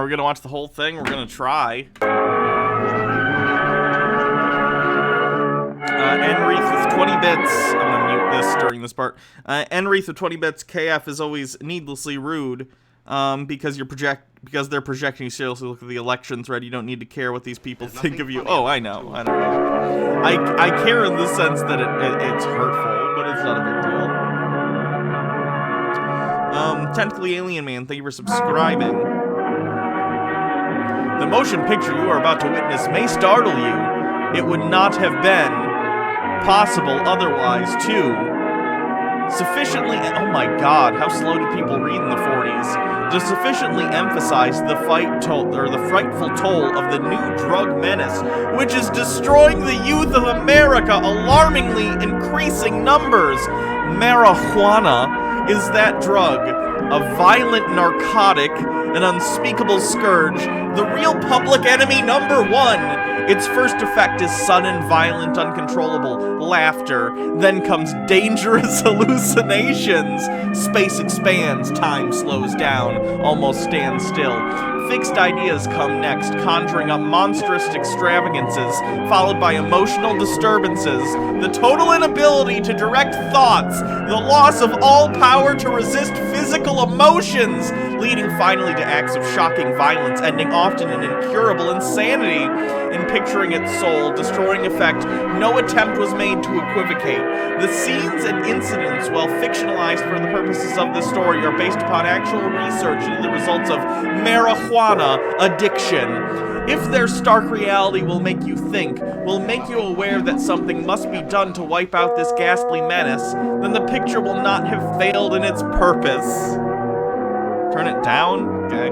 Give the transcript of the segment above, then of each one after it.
we gonna watch the whole thing? We're gonna try. Enreath with 20 bits. I'm gonna mute this during this part. Enreath with 20 bits. KF is always needlessly rude. Because they're projecting you. Seriously, look at the elections, Red. You don't need to care what these people think of you. Oh, I know. I don't know. I care in the sense that it's hurtful, but it's not a big deal. Tentacly Alien Man, thank you for subscribing. The motion picture you are about to witness may startle you. It would not have been possible otherwise, too. Sufficiently, oh my god, how slow did people read in the 40s? To sufficiently emphasize the frightful toll of the new drug menace, which is destroying the youth of America alarmingly increasing numbers. Marijuana is that drug, a violent narcotic, an unspeakable scourge, the real public enemy number one. Its first effect is sudden, violent, uncontrollable laughter. Then comes dangerous hallucinations. Space expands, time slows down, almost stands still. Fixed ideas come next, conjuring up monstrous extravagances, followed by emotional disturbances, the total inability to direct thoughts, the loss of all power to resist physical emotions, leading finally to acts of shocking violence, ending often in incurable insanity. In picturing its soul, destroying effect, no attempt was made to equivocate. The scenes and incidents, while fictionalized for the purposes of this story, are based upon actual research into the results of marijuana addiction. If their stark reality will make you think, will make you aware that something must be done to wipe out this ghastly menace, then the picture will not have failed in its purpose. Turn it down? Okay.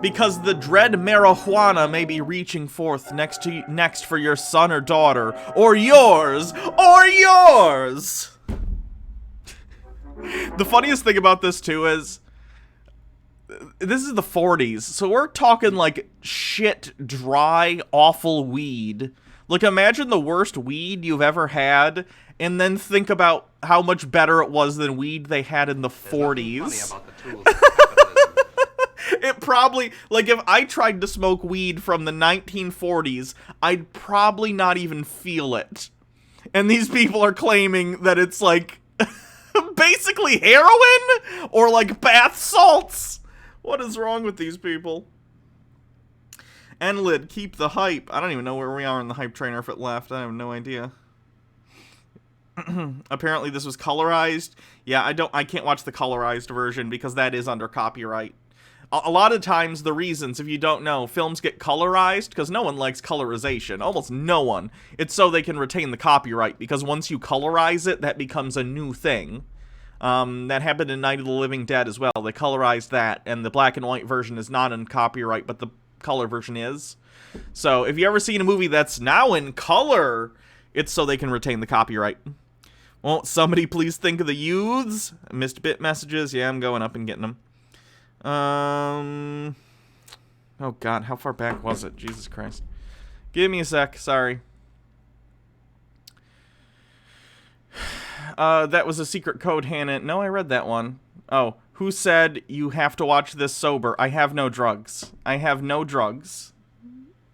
Because the dread marijuana may be reaching forth next for your son or daughter, or yours, or yours! The funniest thing about this, too, is this is the 40s, so we're talking, like, shit, dry, awful weed. Like, imagine the worst weed you've ever had, and then think about how much better it was than weed they had in the 40s. It probably, like, if I tried to smoke weed from the 1940s, I'd probably not even feel it. And these people are claiming that it's, like, basically heroin? Or, like, bath salts? What is wrong with these people? Enlid, keep the hype. I don't even know where we are in the hype train or if it left. I have no idea. Apparently this was colorized. Yeah, I can't watch the colorized version because that is under copyright. A lot of times the reasons, if you don't know, films get colorized because no one likes colorization. Almost no one. It's so they can retain the copyright, because once you colorize it, that becomes a new thing. That happened in Night of the Living Dead as well. They colorized that, and the black and white version is not in copyright, but the color version is. So if you ever seen a movie that's now in color, it's so they can retain the copyright. Won't somebody please think of the youths? Missed bit messages. Yeah, I'm going up and getting them. Oh god, how far back was it? Jesus Christ. Give me a sec, sorry. That was a secret code, Hannah. No, I read that one. Oh, who said you have to watch this sober? I have no drugs. I have no drugs.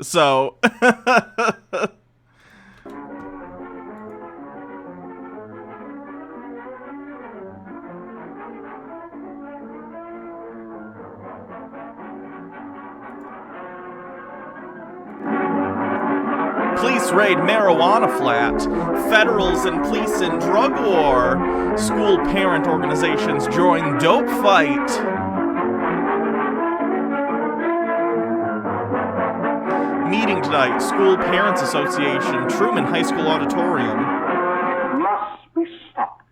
So... Police raid marijuana flat. Federals and police in drug war. School parent organizations join dope fight. Meeting tonight. School Parents Association. Truman High School Auditorium. Must be stopped.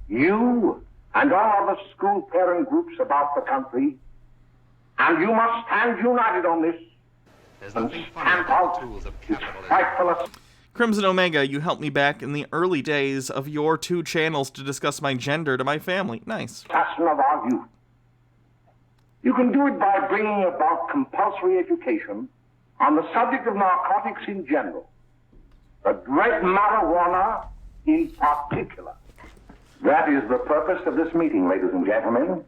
You and all other school parent groups about the country. And you must stand united on this. There's nothing funny about the tools of capitalism. Crimson Omega, you helped me back in the early days of your 2 channels to discuss my gender to my family. Nice. Passion of our youth. You can do it by bringing about compulsory education on the subject of narcotics in general, the dread marijuana in particular. That is the purpose of this meeting, ladies and gentlemen,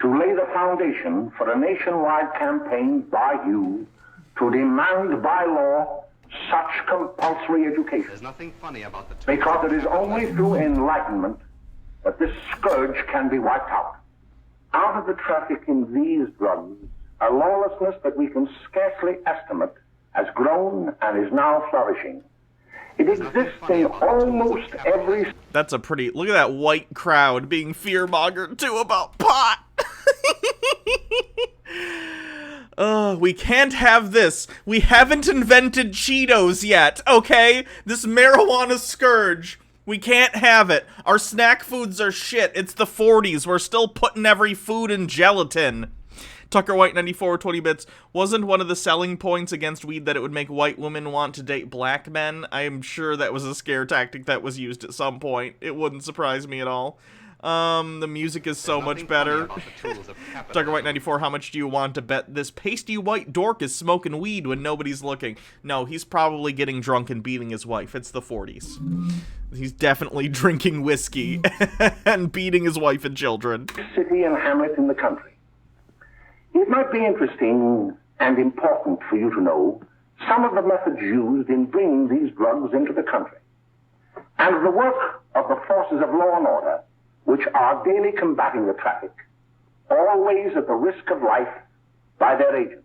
to lay the foundation for a nationwide campaign by you to demand by law such compulsory education. There's nothing funny about the Because it is only through enlightenment that this scourge can be wiped out. Out of the traffic in these drugs, a lawlessness that we can scarcely estimate has grown and is now flourishing. It exists in almost every... That's a pretty... Look at that white crowd being fear-mongered too about pot. We can't have this. We haven't invented Cheetos yet, okay? This marijuana scourge. We can't have it. Our snack foods are shit. It's the 40s. We're still putting every food in gelatin. Tucker White 94 20 bits. Wasn't one of the selling points against weed that it would make white women want to date black men? I am sure that was a scare tactic that was used at some point. It wouldn't surprise me at all. The music is so much better. Tucker White 94, how much do you want to bet this pasty white dork is smoking weed when nobody's looking? No, he's probably getting drunk and beating his wife. It's the 40s. He's definitely drinking whiskey and beating his wife and children. City and hamlet in the country. It might be interesting and important for you to know some of the methods used in bringing these drugs into the country, and the work of the forces of law and order, which are daily combating the traffic, always at the risk of life, by their agents.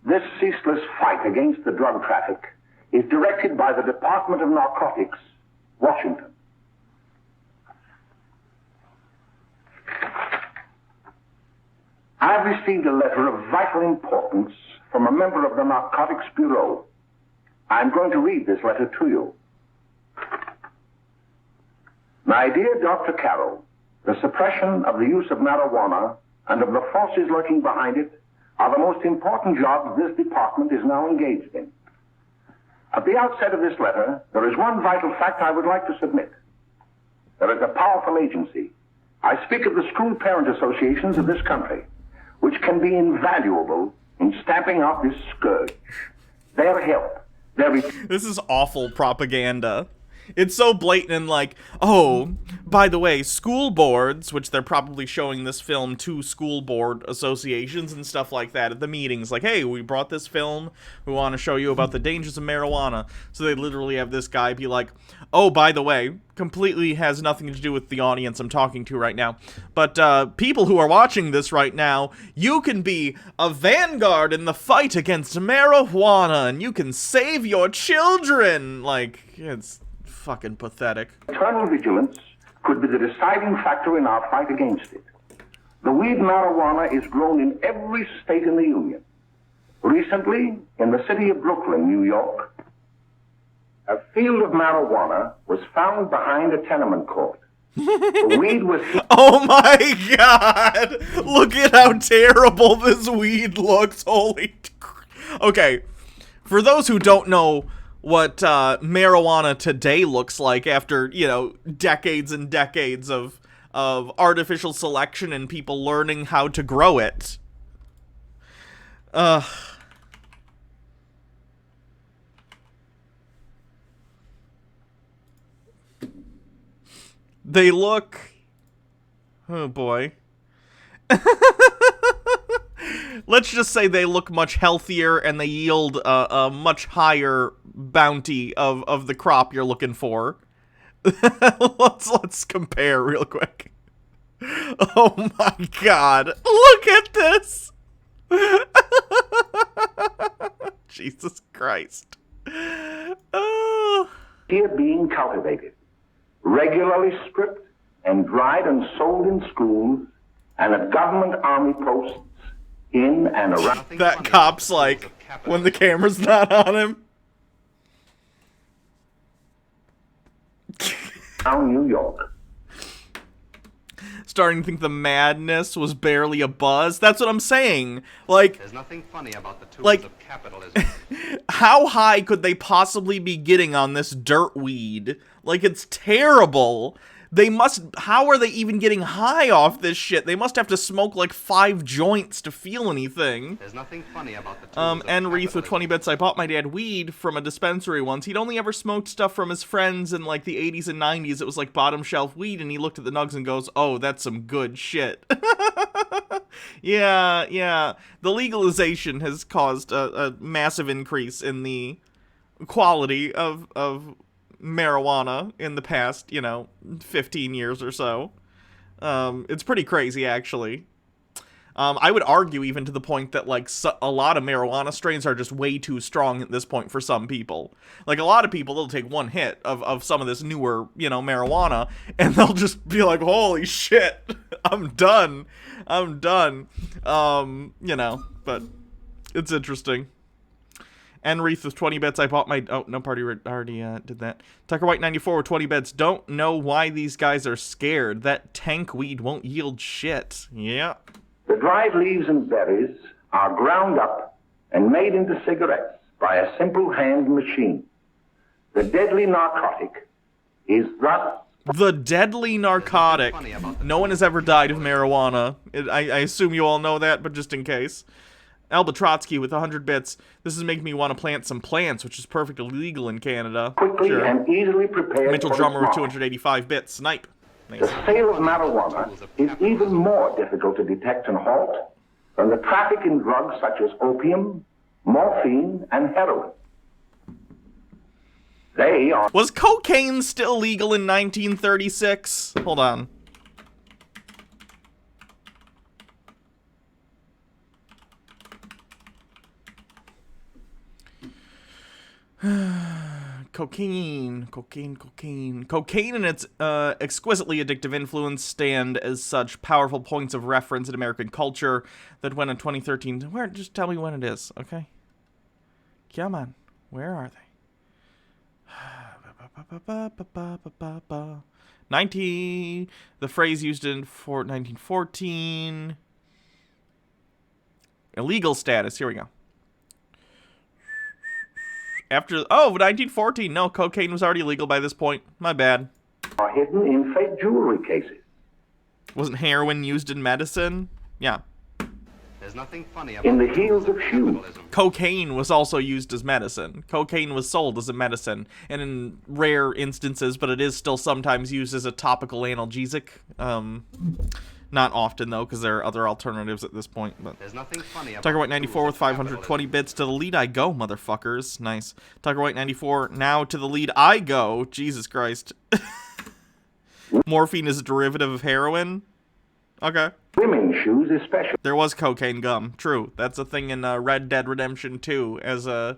This ceaseless fight against the drug traffic is directed by the Department of Narcotics, Washington. I've received a letter of vital importance from a member of the Narcotics Bureau. I'm going to read this letter to you. My dear Dr. Carroll, the suppression of the use of marijuana and of the forces lurking behind it are the most important jobs this department is now engaged in. At the outset of this letter, there is one vital fact I would like to submit. There is a powerful agency. I speak of the school parent associations of this country, which can be invaluable in stamping out this scourge. Their help, This is awful propaganda. It's so blatant and like, oh, by the way, school boards, which they're probably showing this film to school board associations and stuff like that at the meetings. Like, hey, we brought this film. We want to show you about the dangers of marijuana. So they literally have this guy be like, oh, by the way, completely has nothing to do with the audience I'm talking to right now. But people who are watching this right now, you can be a vanguard in the fight against marijuana and you can save your children. Like, it's fucking pathetic. Eternal vigilance could be the deciding factor in our fight against it. The weed marijuana is grown in every state in the Union. Recently, in the city of Brooklyn, New York, a field of marijuana was found behind a tenement court. The weed was... Oh my god! Look at how terrible this weed looks. Holy... Okay, for those who don't know what marijuana today looks like after, you know, decades and decades of artificial selection and people learning how to grow it. They look... Oh boy. Let's just say they look much healthier and they yield a much higher bounty of the crop you're looking for. Let's compare real quick. Oh my god. Look at this. Jesus Christ. Oh. Here being cultivated, regularly stripped and dried and sold in schools and at government army posts in and around. That cop's like, when the camera's not on him. New York. Starting to think the madness was barely a buzz. That's what I'm saying. Like, there's nothing funny about the tools of capitalism. How high could they possibly be getting on this dirt weed? Like, it's terrible. How are they even getting high off this shit? They must have to smoke like 5 joints to feel anything. There's nothing funny about the tools of And Reef with capitalism. 20 bits. I bought my dad weed from a dispensary once. He'd only ever smoked stuff from his friends in like the 80s and 90s. It was like bottom shelf weed, and he looked at the nugs and goes, "Oh, that's some good shit." Yeah. The legalization has caused a massive increase in the quality of marijuana in the past, 15 years or so. It's pretty crazy, actually. I would argue even to the point that, like, a lot of marijuana strains are just way too strong at this point for some people. Like, a lot of people, they'll take one hit of some of this newer, marijuana, and they'll just be like, holy shit, I'm done. But it's interesting. And Reef with 20 bits. I bought my... Oh, no, party already did that. Tucker White 94 with 20 bits. Don't know why these guys are scared. That tank weed won't yield shit. Yeah. The dried leaves and berries are ground up and made into cigarettes by a simple hand machine. The deadly narcotic is thus... The deadly narcotic. No one has ever died of marijuana. I assume you all know that, but just in case. Alba Trotsky with 100 bits. This is making me want to plant some plants, which is perfectly legal in Canada. quickly Sure. and easily prepared Mitchell for Drummer with its 285 bits. Snipe. Nice. The sale of marijuana is even more difficult to detect and halt than the traffic in drugs such as opium, morphine, and heroin. They are... Was cocaine still legal in 1936? Hold on. Cocaine and its exquisitely addictive influence stand as such powerful points of reference in American culture that when in 2013... Just tell me when it is, okay? Come on. Where are they? 19... The phrase used in 1914... Illegal status. Here we go. After 1914. No, cocaine was already legal by this point. My bad. are hidden in fake jewelry cases. Wasn't heroin used in medicine? Yeah. There's nothing funny about In the heels of shoes. capitalism. Cocaine was also used as medicine. Cocaine was sold as a medicine, and in rare instances, but it is still sometimes used as a topical analgesic. Not often, though, because there are other alternatives at this point. But There's nothing funny about Tucker White 94 with tools of 520 bits. To the lead I go, motherfuckers. Nice. Tucker White 94, now to the lead I go. Jesus Christ. Morphine is a derivative of heroin? Okay. Women's shoes especially. There was cocaine gum. True. That's a thing in Red Dead Redemption 2 as a...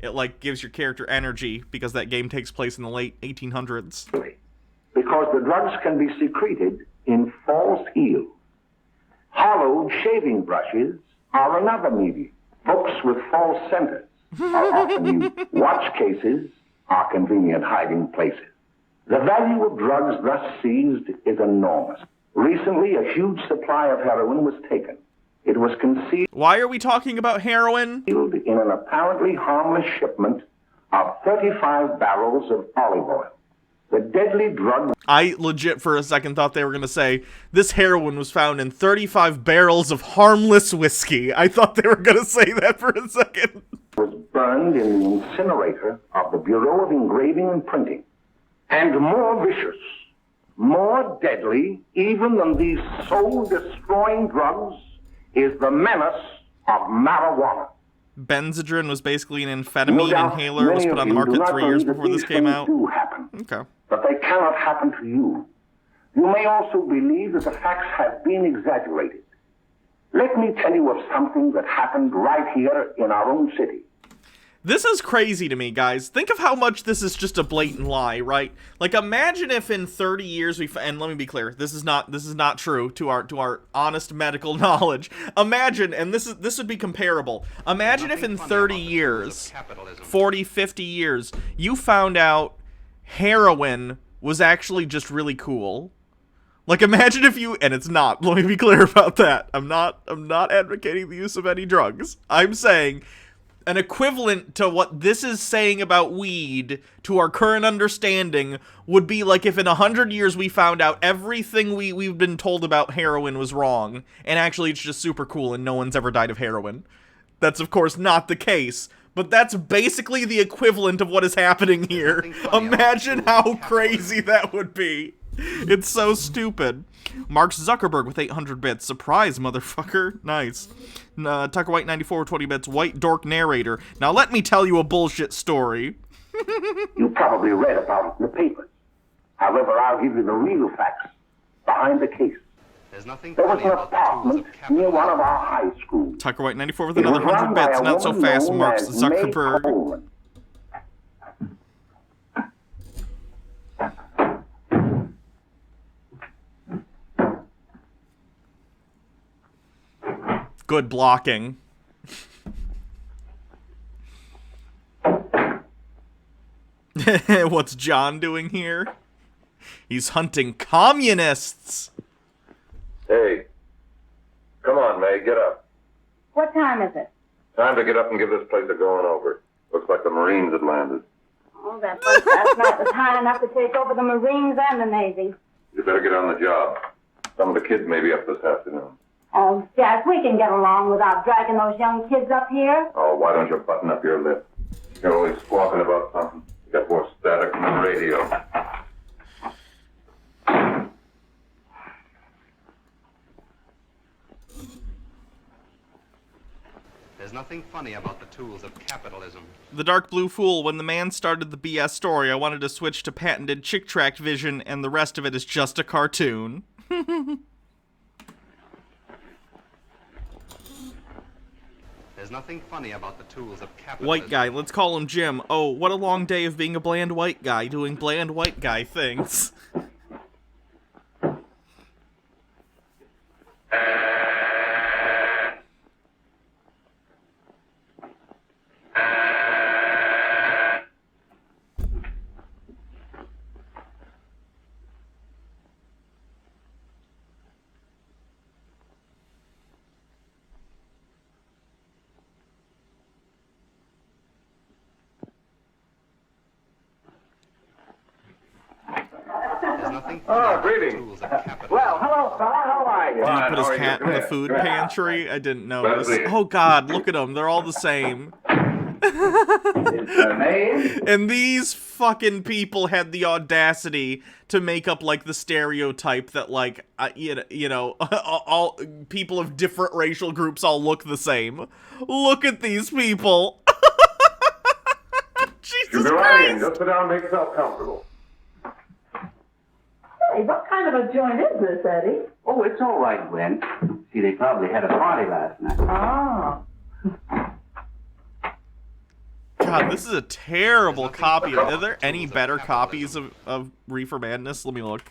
It, like, gives your character energy because that game takes place in the late 1800s. Because the drugs can be secreted in false heels. Hollowed shaving brushes are another medium. Books with false centers are often used. Watch cases are convenient hiding places. The value of drugs thus seized is enormous. Recently, a huge supply of heroin was taken. It was concealed Why are we talking about heroin? in an apparently harmless shipment of 35 barrels of olive oil. The deadly drug I legit for a second thought they were going to say, this heroin was found in 35 barrels of harmless whiskey. I thought they were going to say that for a second. was burned in the incinerator of the Bureau of Engraving and Printing. And more vicious, more deadly, even than these soul-destroying drugs, is the menace of marijuana. Benzedrine was basically an No amphetamine doubt inhaler. Was many put of on the you do market not 3 years believe that before this these came things out. do happen, Okay. but they cannot happen to you. You may also believe that the facts have been exaggerated. Let me tell you of something that happened right here in our own city. This is crazy to me, guys. Think of how much this is just a blatant lie, right? Like, imagine if in 30 years and let me be clear, this is not true to our honest medical knowledge. Imagine, and this would be comparable. Imagine if in 30 years, 40, 50 years, you found out heroin was actually just really cool. Like, imagine if you, and it's not, let me be clear about that. I'm not advocating the use of any drugs. I'm saying, an equivalent to what this is saying about weed to our current understanding would be like if in 100 years we found out everything we've been told about heroin was wrong, and actually it's just super cool and no one's ever died of heroin. That's, of course, not the case, but that's basically the equivalent of what is happening here. Imagine how crazy that would be. It's so stupid. Mark Zuckerberg with 800 bits. Surprise, motherfucker. Nice. Tucker White 94 with 20 bits. White dork narrator. Now let me tell you a bullshit story. You probably read about it in the papers. However, I'll give you the real facts behind the case. There's nothing There was funny an about the tools apartment of near one capitalism. of our high schools. Tucker White 94 with It was another 100 run by bits. a Not so woman fast, known Mark as May Zuckerberg. Coleman. Good blocking. What's John doing here? He's hunting communists. Hey, come on, May, get up. What time is it? Time to get up and give this place a going over. Looks like the Marines had landed. Oh, that first last night was high enough to take over the Marines and the Navy. You better get on the job. Some of the kids may be up this afternoon. Oh, Jack, we can get along without dragging those young kids up here. Oh, why don't you button up your lip? You're always squawking about something. You got more static than the radio. There's nothing funny about the tools of capitalism. The Dark Blue Fool, when the man started the BS story, I wanted to switch to patented chick tract vision, and the rest of it is just a cartoon. There's nothing funny about the tools of capitalism. White guy, let's call him Jim. Oh, what a long day of being a bland white guy, doing bland white guy things. There's nothing funny about the greetings. tools of capitalism. Well, hello, fella. How are you? Did he Fine, put how his are you? hat in Come the here. food pantry? I didn't notice. Leslie. Oh god, look at them. They're all the same. And these fucking people had the audacity to make up, like, the stereotype that, like, you know, all people of different racial groups all look the same. Look at these people. Jesus You go right in. Christ. Just sit down and make yourself comfortable. Hey, what kind of a joint is this, Eddie? Oh, it's all right, Gwen. See, they probably had a party last night. Oh. God, this is a terrible copy. Are there any better copies of Reefer Madness? Let me look.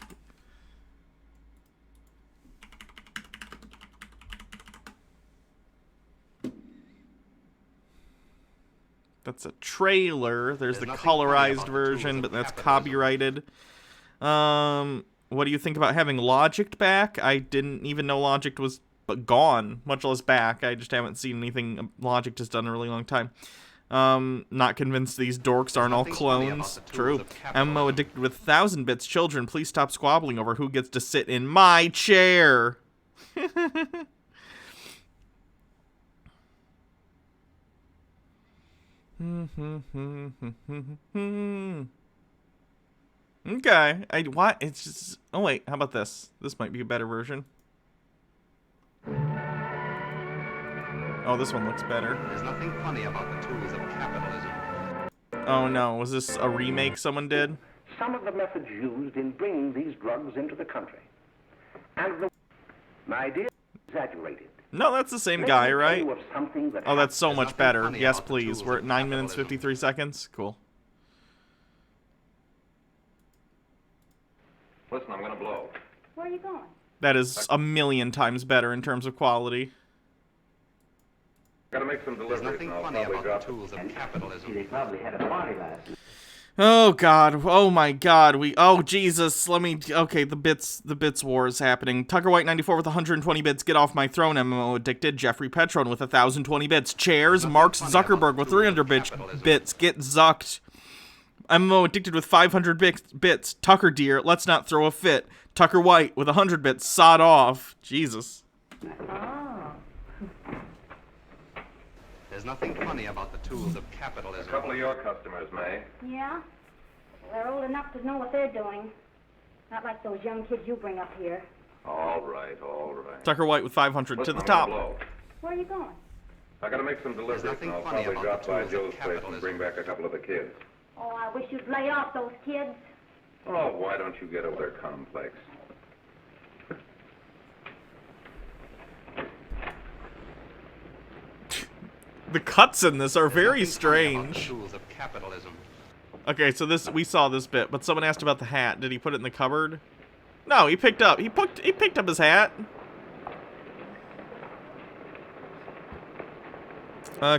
That's a trailer. There's the colorized version, but that's copyrighted. What do you think about having Logic back? I didn't even know Logic was gone, much less back. I just haven't seen anything Logic has done in a really long time. Not convinced these dorks aren't all clones. True. MMO addicted with 1,000 bits. Children, please stop squabbling over who gets to sit in my chair. Okay. What? It's just... Oh, wait. How about this? This might be a better version. Oh, this one looks better. There's nothing funny about the tools of capitalism. Oh, no. Was this a remake someone did? Some of the methods used in bringing these drugs into the country. And my idea is exaggerated. No, that's the same Let guy, me tell right? you of something that Oh, that's so There's much nothing better. funny Yes, about the please. tools We're of at 9 minutes, capitalism. 53 seconds. Cool. Listen, I'm gonna blow. Where are you going? That is a million times better in terms of quality. Gotta make some There's deliveries, nothing and I'll funny probably about drop the tools of See, capitalism. they probably had a party last night. Oh God! Oh my God! Oh Jesus! Okay, the bits war is happening. Tucker White 94 with 120 bits. Get off my throne, MMO addicted. Jeffrey Petron with 1,020 bits. Chairs. Mark Zuckerberg with 300 bits. Get zucked. MMO addicted with 500 bits. Tucker dear, let's not throw a fit. Tucker White with 100 bits. Sod off. Jesus. Oh. There's nothing funny about the tools of A capitalism. couple of your customers, May. Yeah? They're old enough to know what they're doing. Not like those young kids you bring up here. All right, all right. Tucker White with 500 to the top. Where are you going? I gotta make some deliveries, nothing and I'll funny probably about drop the by tools of Joe's place and capitalism. bring back a couple of the kids. Oh, I wish you'd lay off those kids. Oh, why don't you get over their complex? The cuts in this are There's very nothing funny about the strange. tools of capitalism. Okay, so we saw this bit, but someone asked about the hat. Did he put it in the cupboard? No, he picked up his hat.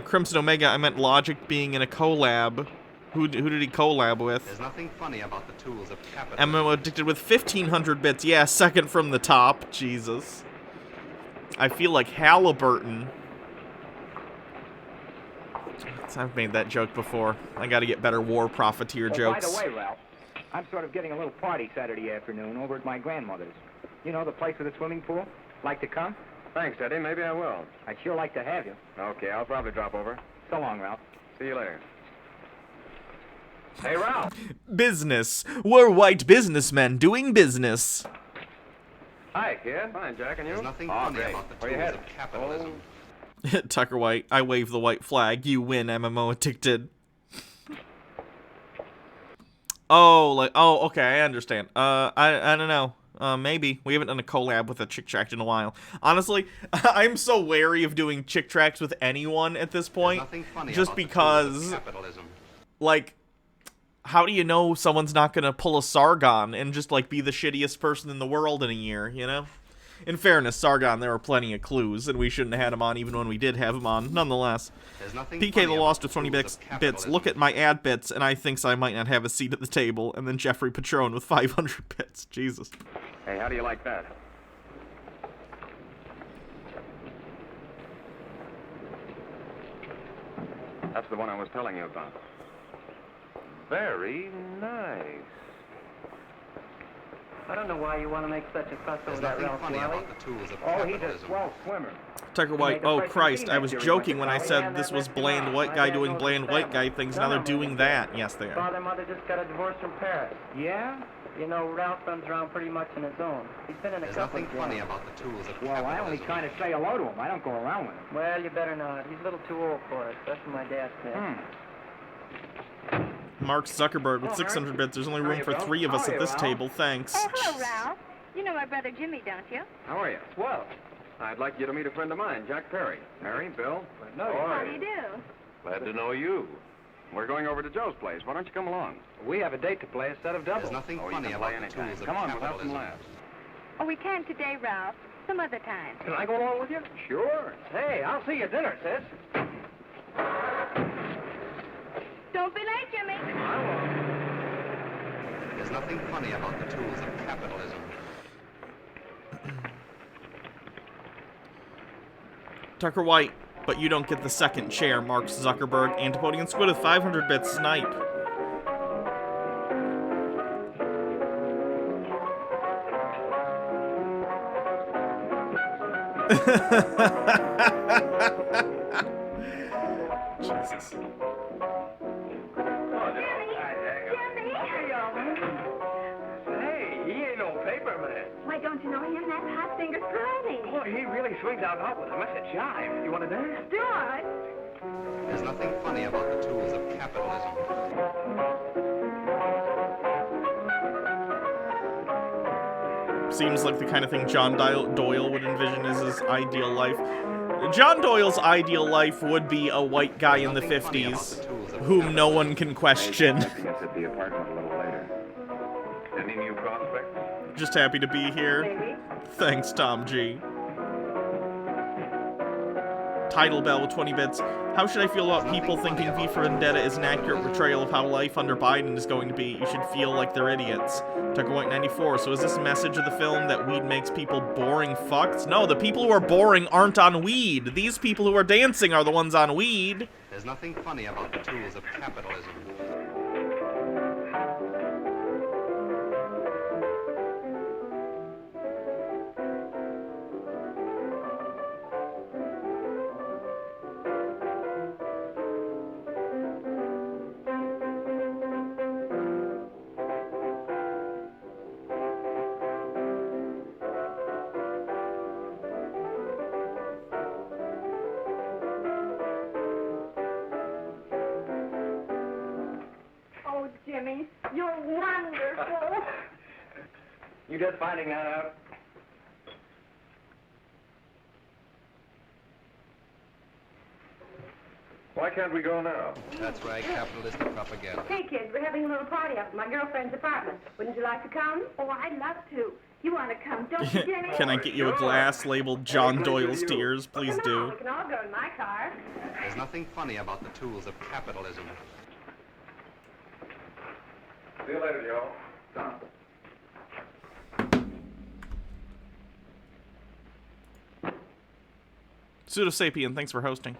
Crimson Omega, I meant Logic being in a collab. Who did he collab with? There's nothing funny about the tools of capitalism. MMO addicted with 1,500 bits. Yeah, second from the top. Jesus. I feel like Halliburton. I've made that joke before. I gotta get better war profiteer jokes. By the way, Ralph, I'm sort of getting a little party Saturday afternoon over at my grandmother's. You know, the place with the swimming pool? Like to come? Thanks, Eddie. Maybe I will. I'd sure like to have you. Okay, I'll probably drop over. So long, Ralph. See you later. Hey, Ralph. Business. We're white businessmen doing business. Hi, kid. Fine, Jack, and you? There's nothing Oh, funny great. about the Where you tools headed? of capitalism. Tucker White, I wave the white flag. You win, MMO addicted. Oh, okay, I understand. I don't know. Maybe. We haven't done a collab with a Chick Tract in a while. Honestly, I'm so wary of doing Chick Tracts with anyone at this point. There's nothing funny Just about the tools of because, capitalism. like, how do you know someone's not gonna pull a Sargon and just, like, be the shittiest person in the world in a year, you know? In fairness, Sargon, there were plenty of clues, and we shouldn't have had him on even when we did have him on, nonetheless. There's nothing PK funny the about Lost the with 20 tools bits. of capitalism. Look at my ad bits, and I thinks I might not have a seat at the table. And then Jeffrey Patron with 500 bits. Jesus. Hey, how do you like that? That's the one I was telling you about. Very nice. I don't know why you want to make such a fuss There's over that nothing Ralph funny Wiley. about the tools of Oh, he's a capitalism. swell swimmer. Tucker White, oh Christ, I was joking when I said this was bland white guy doing bland white guy things. Now they're doing that. Yes, they are. Father and mother just got a divorce from Paris. Yeah? You know, Ralph runs around pretty much on his own. He's been in a There's couple nothing of funny jobs. about the tools of Well, I only capitalism. try to say hello to him. I don't go around with him. Well, you better not. He's a little too old for it. That's what my dad said. Mark Zuckerberg with Oh, 600 bits. There's only room you, for Bill. 3 of us How are at you, this Ralph? table. Thanks. Oh, hello, Ralph. You know my brother Jimmy, don't you? How are you? Well, I'd like you to meet a friend of mine, Jack Perry. Mary, Bill? No, How do you do? Glad to know you. We're going over to Joe's place. Why don't you come along? we have a date to play a set of doubles. There's nothing Oh, you funny can about play the anytime. tools of Come on, we'll have some capitalism. laughs. Oh, we can't today, Ralph. Some other time. Can I go along with you? Sure. Hey, I'll see you at dinner, sis. Don't be late, Jimmy. There's nothing funny about the tools of capitalism. Tucker White, but you don't get the second chair. Mark Zuckerberg. Antipodian Squid with 500 bits. Snipe. Jesus. Hey, he ain't no paper man. Why, don't you know him? That's Hot Finger Friday. Boy, he really swings out hot with a mess of jive. You want to dance? Do I? There's nothing funny about the tools of capitalism. Seems like the kind of thing John Doyle would envision as his ideal life. John Doyle's ideal life would be a white guy in the Nothing funny about 50s, the tools of whom no one can question. I think it's at the apartment a little later. Any new prospects? Just happy to be here. Maybe. Thanks, Tom G. Title Bell with 20 bits. How should I feel about people thinking V for Vendetta is an accurate portrayal of how life under Biden is going to be? You should feel like they're idiots. Tucker White 94. So is this a message of the film that weed makes people boring fucks? No, the people who are boring aren't on weed. These people who are dancing are the ones on weed. There's nothing funny about the tools of capitalism. Oh, Jimmy, you're wonderful. You just finding that out? Why can't we go now? That's right, capitalistic propaganda. Hey, kids, we're having a little party up at my girlfriend's apartment. Wouldn't you like to come? Oh, I'd love to. You want to come, don't you, Jimmy? Can I get you a glass labeled John Doyle's Tears? Please Come do. on, we can all go in my car. There's nothing funny about the tools of capitalism. See you later, y'all. Done. Pseudosapien, thanks for hosting.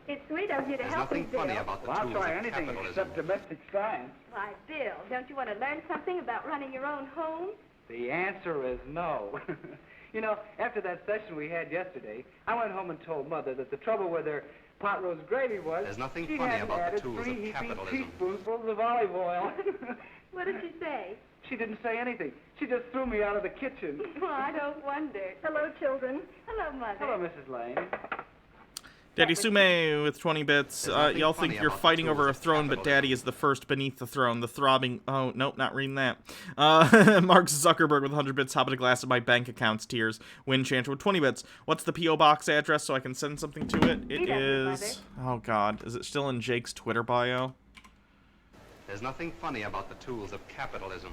It's sweet of you to There's help me, nothing Bill. funny about the Well, I'll tools try of anything capitalism. except domestic science. Why, Bill, don't you want to learn something about running your own home? The answer is no. You know, after that session we had yesterday, I went home and told Mother that the trouble with her pot roast gravy was There's nothing she funny hadn't about the added tools of 3 heaping capitalism. teaspoonfuls of olive oil. What did she say? She didn't say anything. She just threw me out of the kitchen. Well, I don't wonder. Hello, children. Hello, Mother. Hello, Mrs. Lane. Daddy Sume with 20 bits. There's nothing Y'all think funny you're about the fighting tools over a of throne, but capitalism. Daddy is the first beneath the throne. The throbbing... Oh, nope, not reading that. Mark Zuckerberg with 100 bits. Hop at a glass of my bank account's tears. Winchanter with 20 bits. What's the P.O. Box address so I can send something to it? It is... Oh, God. Is it still in Jake's Twitter bio? There's nothing funny about the tools of capitalism.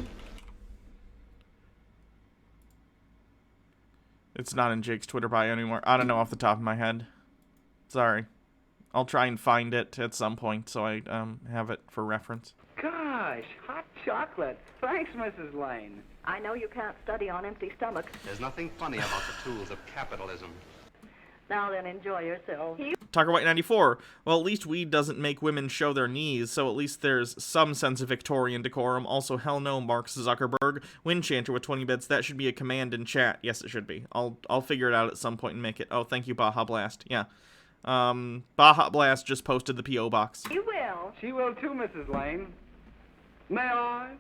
It's not in Jake's Twitter bio anymore. I don't know off the top of my head. Sorry. I'll try and find it at some point so I have it for reference. Gosh, hot chocolate. Thanks, Mrs. Lane. I know you can't study on empty stomachs. There's nothing funny about the tools of capitalism. Now then, enjoy yourself. Tucker White 94. Well, at least weed doesn't make women show their knees, so at least there's some sense of Victorian decorum. Also, hell no, Mark Zuckerberg. Winchanter with 20 bits. That should be a command in chat. Yes, it should be. I'll figure it out at some point and make it. Oh, thank you, Baja Blast. Yeah. Baja Blast just posted the P.O. box. You will. She will too, Mrs. Lane. May I?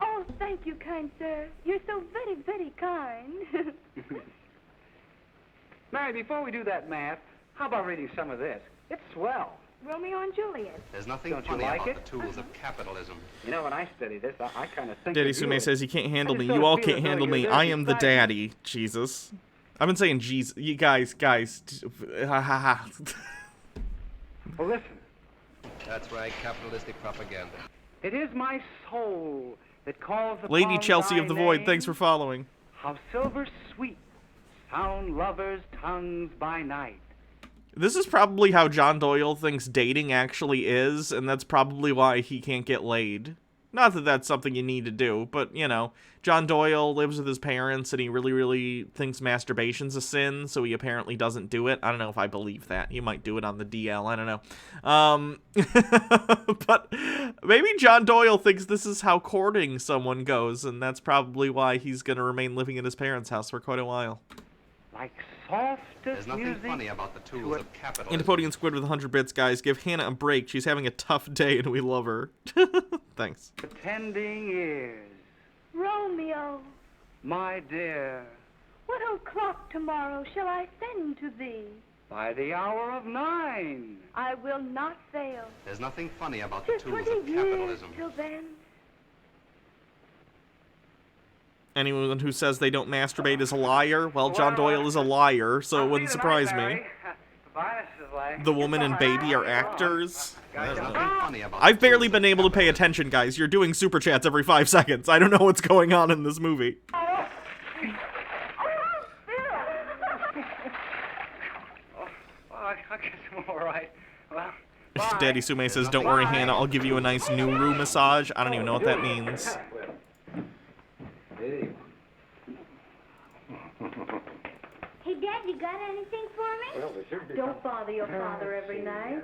Oh, thank you, kind sir. You're so very, very kind. Mary, before we do that math, how about reading some of this? It's swell. Romeo and Juliet. There's nothing Don't you funny like about it? the tools of capitalism. You know, when I study this, I kind of think Daddy of you. Sume says, you can't handle I me. just You sort of all feel can't as though handle you're me. there I am the beside me. daddy. Jesus. I've been saying Jesus. You guys. Ha ha ha. Well, listen. That's right, capitalistic propaganda. It is my soul that calls upon Lady Chelsea thy of the Void, name. thanks for following. How silver sweet sound lovers' tongues by night. This is probably how John Doyle thinks dating actually is, and that's probably why he can't get laid. Not that that's something you need to do, but, you know, John Doyle lives with his parents, and he really, really thinks masturbation's a sin, so he apparently doesn't do it. I don't know if I believe that. He might do it on the DL, I don't know. But maybe John Doyle thinks this is how courting someone goes, and that's probably why he's going to remain living in his parents' house for quite a while. Like softest There's nothing music. funny about the tools of capitalism. Antipodian Squid with 100 bits, guys. Give Hannah a break. She's having a tough day, and we love her. Thanks. Pretending ears. Romeo, My dear, what o'clock tomorrow shall I send to thee? by the hour of 9. I will not fail. There's nothing funny about the 'Tis tools 20 of years capitalism. till then. Anyone who says they don't masturbate is a liar. Well, John Doyle is a liar, so it wouldn't surprise me. finest is like... The woman and baby are actors. I There's don't nothing know. funny about I've the barely tools been of able to pay attention, guys. You're doing super chats every 5 seconds. I don't know what's going on in this movie. Well, I guess I'm all right. Well, bye. Daddy Sume says, "Don't worry, Hannah. I'll give you a nice Nuru massage." I don't even know what that means. Hey. Hey, Dad, you got anything for me? Don't bother your father every night.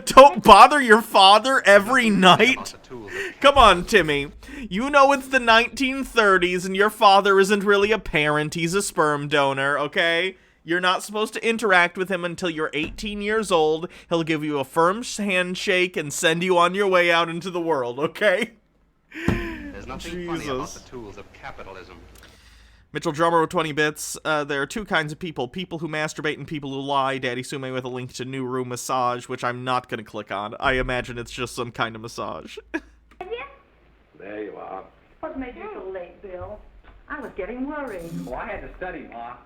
Don't bother your father every Nothing funny about night. the tools of Come on, Timmy. You know it's the 1930s and your father isn't really a parent. He's a sperm donor, okay? You're not supposed to interact with him until you're 18 years old. He'll give you a firm handshake and send you on your way out into the world, okay? There's nothing funny about Jesus. the tools of capitalism. Mitchell Drummer with 20 bits. There are two kinds of people. People who masturbate and people who lie. Daddy Sume with a link to New Room Massage, which I'm not going to click on. I imagine it's just some kind of massage. Have you? There you are. What made you so late, Bill? I was getting worried. Well, I had to study, Ma.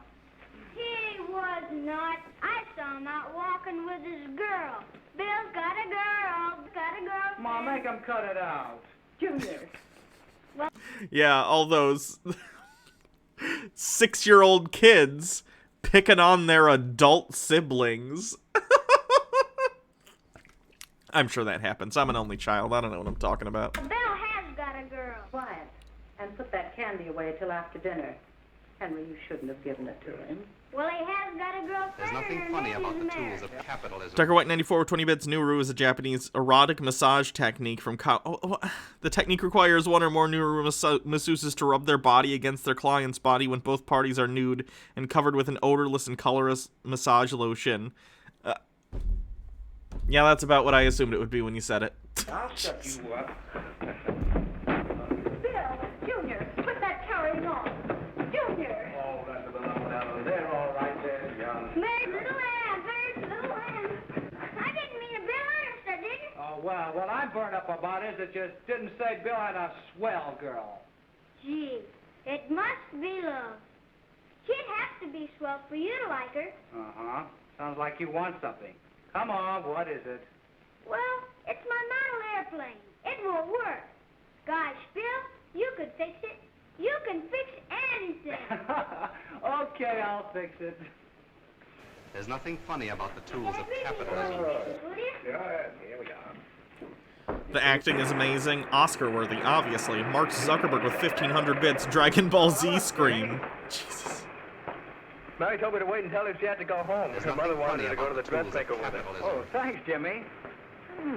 He was not. I saw him out walking with his girl. Bill's got a girl. Got a girl. Ma, make him cut it out. Junior. Yeah, all those 6-year-old kids picking on their adult siblings. I'm sure that happens. I'm an only child. I don't know what I'm talking about. Bill has got a girl. Quiet. And put that candy away till after dinner. Henry, you shouldn't have given it to him. Well, he has got a girlfriend. There's nothing and her funny name about is the tools Mary. of capitalism. Tucker White 94 with 20 bits. Nuru is a Japanese erotic massage technique from the technique requires one or more Nuru masseuses to rub their body against their client's body when both parties are nude and covered with an odorless and colorless massage lotion. Yeah, that's about what I assumed it would be when you said it. I'll shut you up. Bill, Junior, put that carrying on. Junior. Oh, that's a little down there, all right there, young. There's little Ann. There's little Ann. I didn't mean to Bill Ernest, I didn't. Oh, well, what I'm burned up about is that you didn't say Bill had a swell girl. Gee, it must be love. She'd have to be swell for you to like her. Uh-huh. Sounds like you want something. Come on, what is it? Well, it's my model airplane. It won't work. Gosh, Bill, you could fix it. You can fix anything. Okay, I'll fix it. There's nothing funny about the tools of Really, capitalism. will you? Here we are. The acting is amazing. Oscar-worthy, obviously. Mark Zuckerberg with 1,500 bits. Dragon Ball Z scream. Jesus. Mary told me to wait and tell her she had to go home. There's Her nothing mother wanted funny her to go to the about the tools of dressmaker with her. capitalism. Oh, thanks, Jimmy.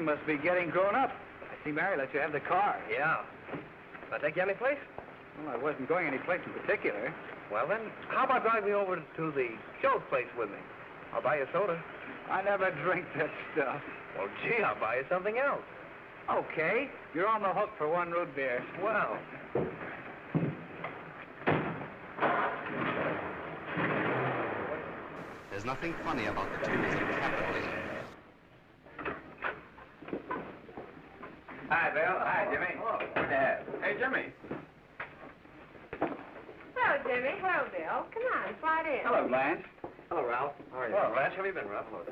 Must be getting grown up. I see Mary let you have the car. Yeah. Can I take you any place? Well, I wasn't going any place in particular. Well, then, how about driving over to the show's place with me? I'll buy you a soda. I never drink that stuff. Well, gee, I'll buy you something else. Okay, you're on the hook for one root beer. Well, There's nothing funny about the tools of capitalism. hi, Bill. Hi, Jimmy. Oh. Good to have. Hey, Jimmy. Hello, Jimmy. Hello, Bill. Come on, slide in. Hello, Blanche. Hello, Ralph. How are you? Well, Ralph, how have you been, Ralph? Hello,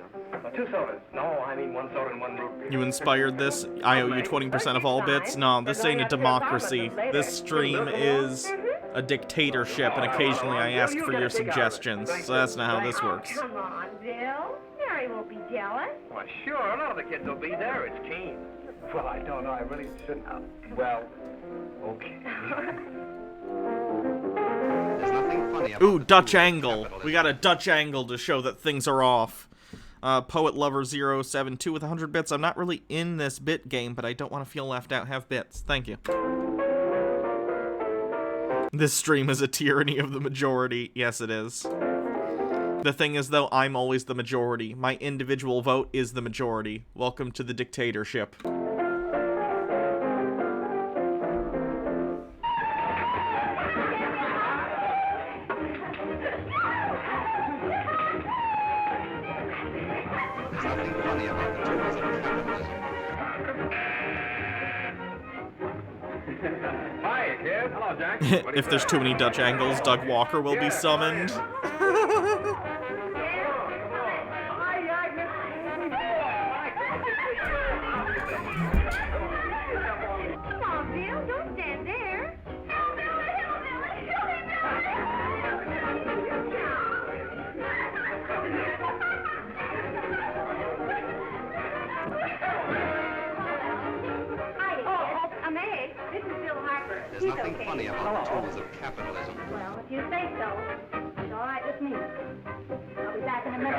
John. 2 sodas. No, I mean 1 soda and 1 root beer. You inspired this? I owe you 20% of all bits? No, this ain't a democracy. This stream is a dictatorship, and occasionally I ask for your suggestions. So that's not how this works. Come on, Bill. Mary won't be jealous. Why, sure. None of the kids will be there. It's Keen. Well, I don't know. I really shouldn't. Well, okay. There's nothing funny about Ooh, the Dutch tools of angle. capitalism. We got a Dutch angle to show that things are off. Poet Lover 072 with 100 bits. I'm not really in this bit game, but I don't want to feel left out. Have bits. Thank you. This stream is a tyranny of the majority. Yes, it is. The thing is, though, I'm always the majority. My individual vote is the majority. Welcome to the dictatorship. There's nothing funny about the tools of capitalism. Hi, kid. Hello, Jack. If there's too many Dutch angles, Doug Walker will be summoned. funny about the tools of capitalism. Well, if you say so, it's all right with me. I'll be back in a minute.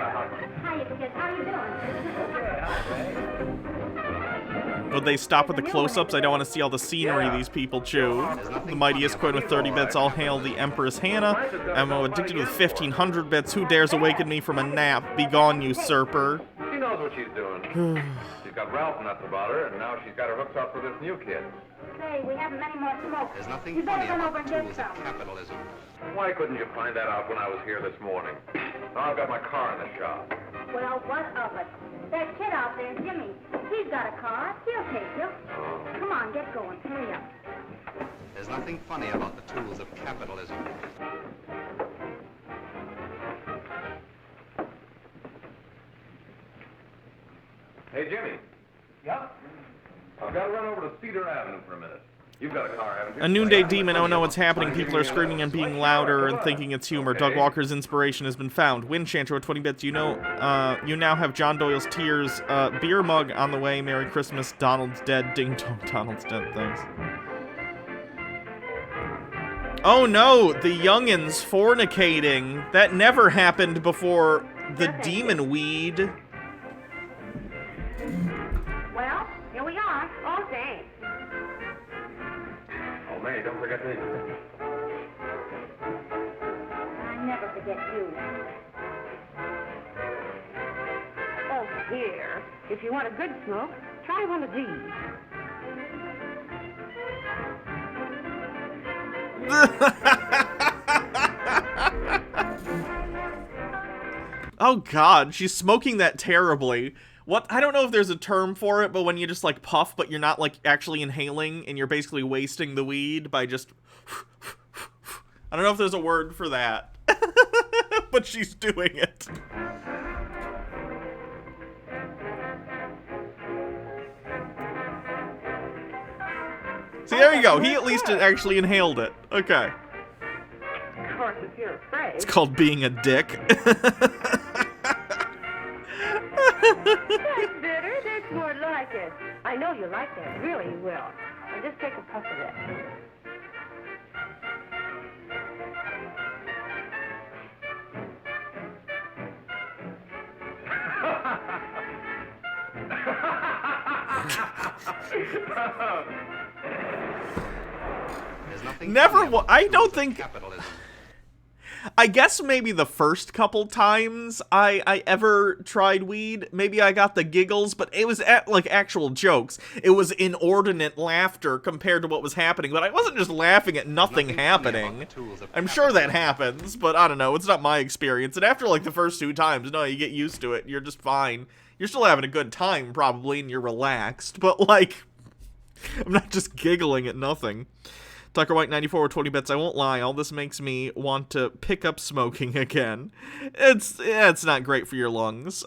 Hiya, kids. How you doing? Would they stop with the close-ups? I don't want to see all the scenery these people chew. The mightiest queen with 30 bits. All hail the Empress Hannah. I'm addicted with 1,500 bits. Who dares awaken me from a nap? Begone, usurper. She knows what she's doing. She's got Ralph nuts about her, and now she's got her hooks up for this new kid. Say, we haven't many more smokes. There's nothing You better funny run over about and the get tools of some. capitalism. Why couldn't you find that out when I was here this morning? Now I've got my car in the shop. Well, what of it? That kid out there, Jimmy, he's got a car. He'll take you. Come on, get going. Hurry up. There's nothing funny about the tools of capitalism. Hey, Jimmy. Yeah? I've got to run over to Cedar Avenue for a minute. You've got a car, haven't you? A noonday demon. Oh no, what's happening? People are screaming and being louder and thinking it's humor. Doug Walker's inspiration has been found. Windchanter with 20 bits. You know, you now have John Doyle's Tears beer mug on the way. Merry Christmas. Donald's dead. Ding dong. Donald's dead. Thanks. Oh no, the youngins fornicating. That never happened before the demon weed. Well, here we are. Oh, thanks. Oh, May, don't forget me. I never forget you. Oh, here. If you want a good smoke, try one of these. Oh god, she's smoking that terribly. What? I don't know if there's a term for it, but when you just like puff, but you're not like actually inhaling, and you're basically wasting the weed by just... I don't know if there's a word for that. But she's doing it. See, there you go. He at least actually inhaled it. Okay. Of course, if you're afraid. It's called being a dick. That's better. That's more like it. I know you like that. Really, you will. Now just take a puff of that. There's nothing Never funny about I the don't tools of think... capitalism. I guess maybe the first couple times I ever tried weed, maybe I got the giggles, but it was like actual jokes. It was inordinate laughter compared to what was happening, but I wasn't just laughing at nothing happening. I'm sure that happens, but I don't know, it's not my experience. And after like the first 2 times, no, you get used to it, you're just fine. You're still having a good time probably, and you're relaxed, but like, I'm not just giggling at nothing. Tucker White 94 with 20 bits. I won't lie, all this makes me want to pick up smoking again. It's not great for your lungs.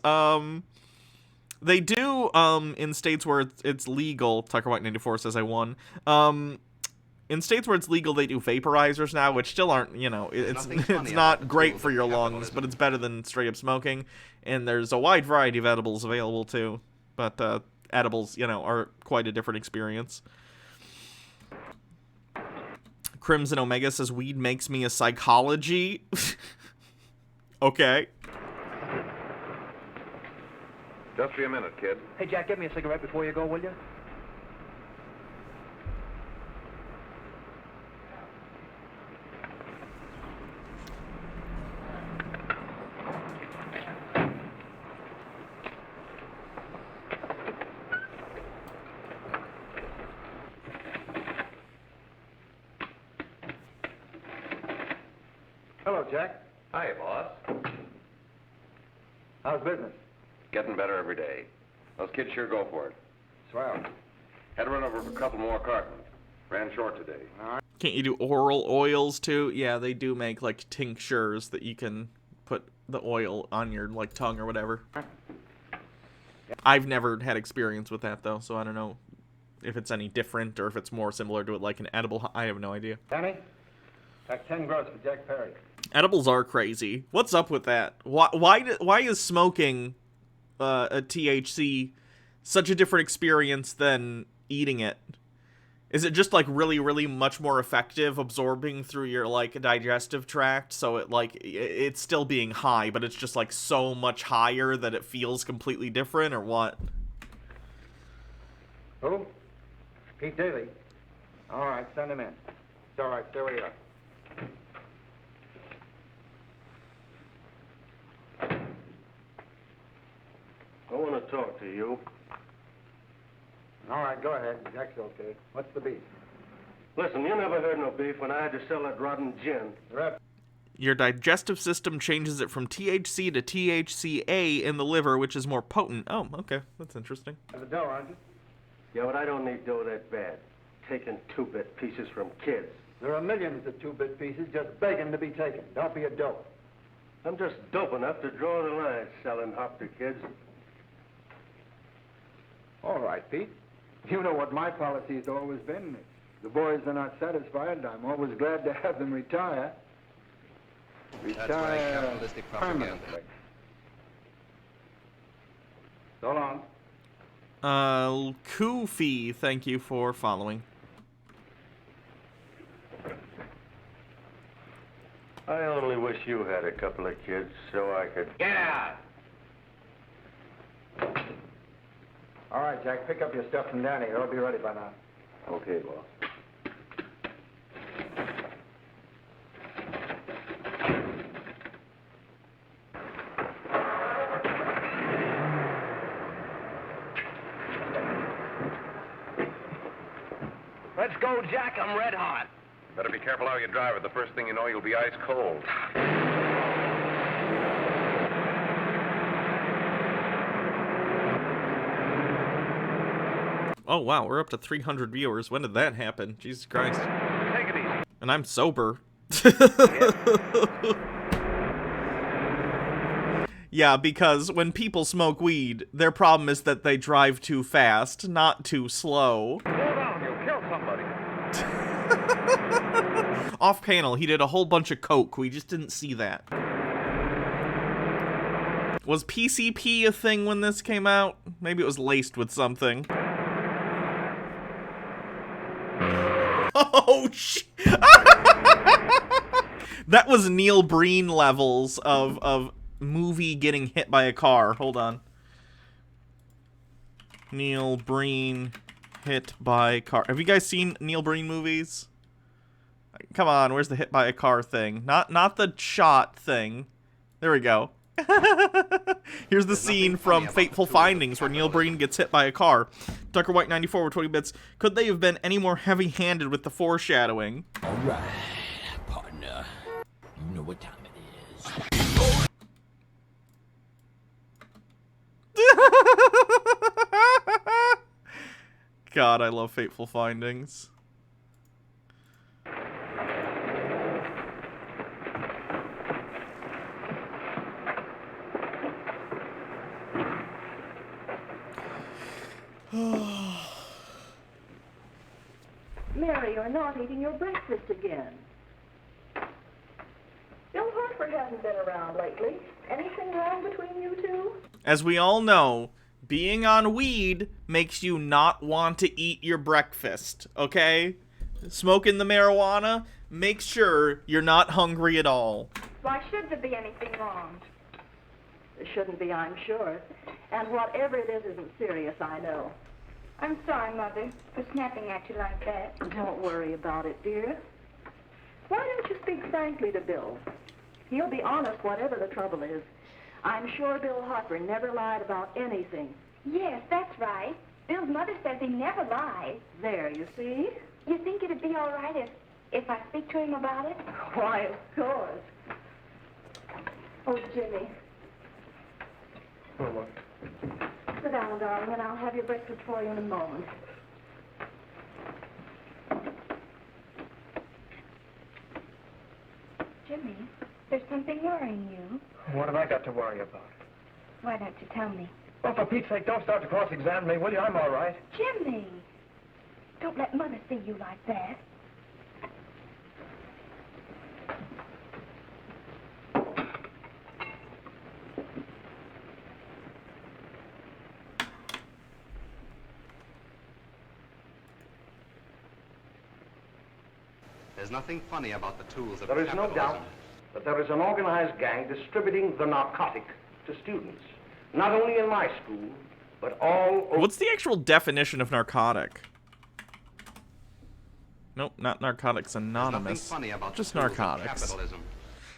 They do in states where it's legal. Tucker White 94 says I won. In states where it's legal, they do vaporizers now, which still aren't, you know, it's not great for your lungs, but it's better than straight up smoking. And there's a wide variety of edibles available too, but edibles, you know, are quite a different experience. Crimson Omega says, weed makes me a psychology. Okay. Just be a minute, kid. Hey, Jack, get me a cigarette before you go, will you? Hello, Jack. Hi, boss. How's business? Getting better every day. Those kids sure go for it. Swell. Had to run over for a couple more cartons. Ran short today. Can't you do oral oils too? Yeah, they do make like tinctures that you can put the oil on your like tongue or whatever. I've never had experience with that though, so I don't know if it's any different or if it's more similar to it like an edible. I have no idea. Danny, take 10 gross for Jack Perry. Edibles are crazy. What's up with that? Why is smoking a THC such a different experience than eating it? Is it just, like, really, really much more effective absorbing through your, like, digestive tract? So it, like, it's still being high, but it's just, like, so much higher that it feels completely different, or what? Who? Pete Daly. All right, send him in. It's all right, stay where you are. I want to talk to you. All right, go ahead. Jack's okay. What's the beef? Listen, you never heard no beef when I had to sell that rotten gin. Your digestive system changes it from THC to THCA in the liver, which is more potent. Oh, okay. That's interesting. Have a dough, aren't you? Yeah, but I don't need dough that bad. Taking 2-bit pieces from kids. There are millions of 2-bit pieces just begging to be taken. Don't be a dope. I'm just dope enough to draw the line selling hop to kids. All right, Pete. You know what my policy has always been. If the boys are not satisfied, I'm always glad to have them retire. That's right, capitalistic propaganda. Permanently. So long. Koofy, thank you for following. I only wish you had a couple of kids so I could... Get out! All right, Jack, pick up your stuff from Danny. It'll be ready by now. Okay, boss. Let's go, Jack. I'm red hot. Better be careful how you drive it. The first thing you know, you'll be ice cold. Oh, wow, we're up to 300 viewers. When did that happen? Jesus Christ. Take it easy. And I'm sober. Yeah, because when people smoke weed, their problem is that they drive too fast, not too slow. Hold on, you'll kill somebody. Off panel, he did a whole bunch of coke. We just didn't see that. Was PCP a thing when this came out? Maybe it was laced with something. Oh, shit. That was Neil Breen levels of movie getting hit by a car. Hold on. Neil Breen hit by car. Have you guys seen Neil Breen movies? Come on, where's the hit by a car thing? Not the shot thing. There we go. Here's the scene from Fateful Findings where Neil Breen gets hit by a car. Tucker White 94 with 20 bits. Could they have been any more heavy-handed with the foreshadowing? All right, partner. You know what time it is. God, I love Fateful Findings. Mary, you're not eating your breakfast again. Bill Hartford hasn't been around lately. Anything wrong between you two? As we all know, being on weed makes you not want to eat your breakfast, okay? Smoking the marijuana makes sure you're not hungry at all. Why should there be anything wrong? There shouldn't be, I'm sure. And whatever it is isn't serious, I know. I'm sorry, Mother, for snapping at you like that. Don't worry about it, dear. Why don't you speak frankly to Bill? He'll be honest whatever the trouble is. I'm sure Bill Harper never lied about anything. Yes, that's right. Bill's mother says he never lies. There, you see? You think it'd be all right if I speak to him about it? Why, of course. Oh, Jimmy. Oh, what? Sit down, darling, and I'll have your breakfast for you in a moment. Jimmy, there's something worrying you. What have I got to worry about? Why don't you tell me? Well, for Pete's sake, don't start to cross-examine me, will you? I'm all right. Jimmy! Don't let Mother see you like that. There's nothing funny about the tools of There is no capitalism. doubt that there is an organized gang distributing the narcotic to students, not only in my school, but all over. What's the actual definition of narcotic? Nope, not Narcotics There's Anonymous. nothing funny about Just the tools of narcotics. capitalism.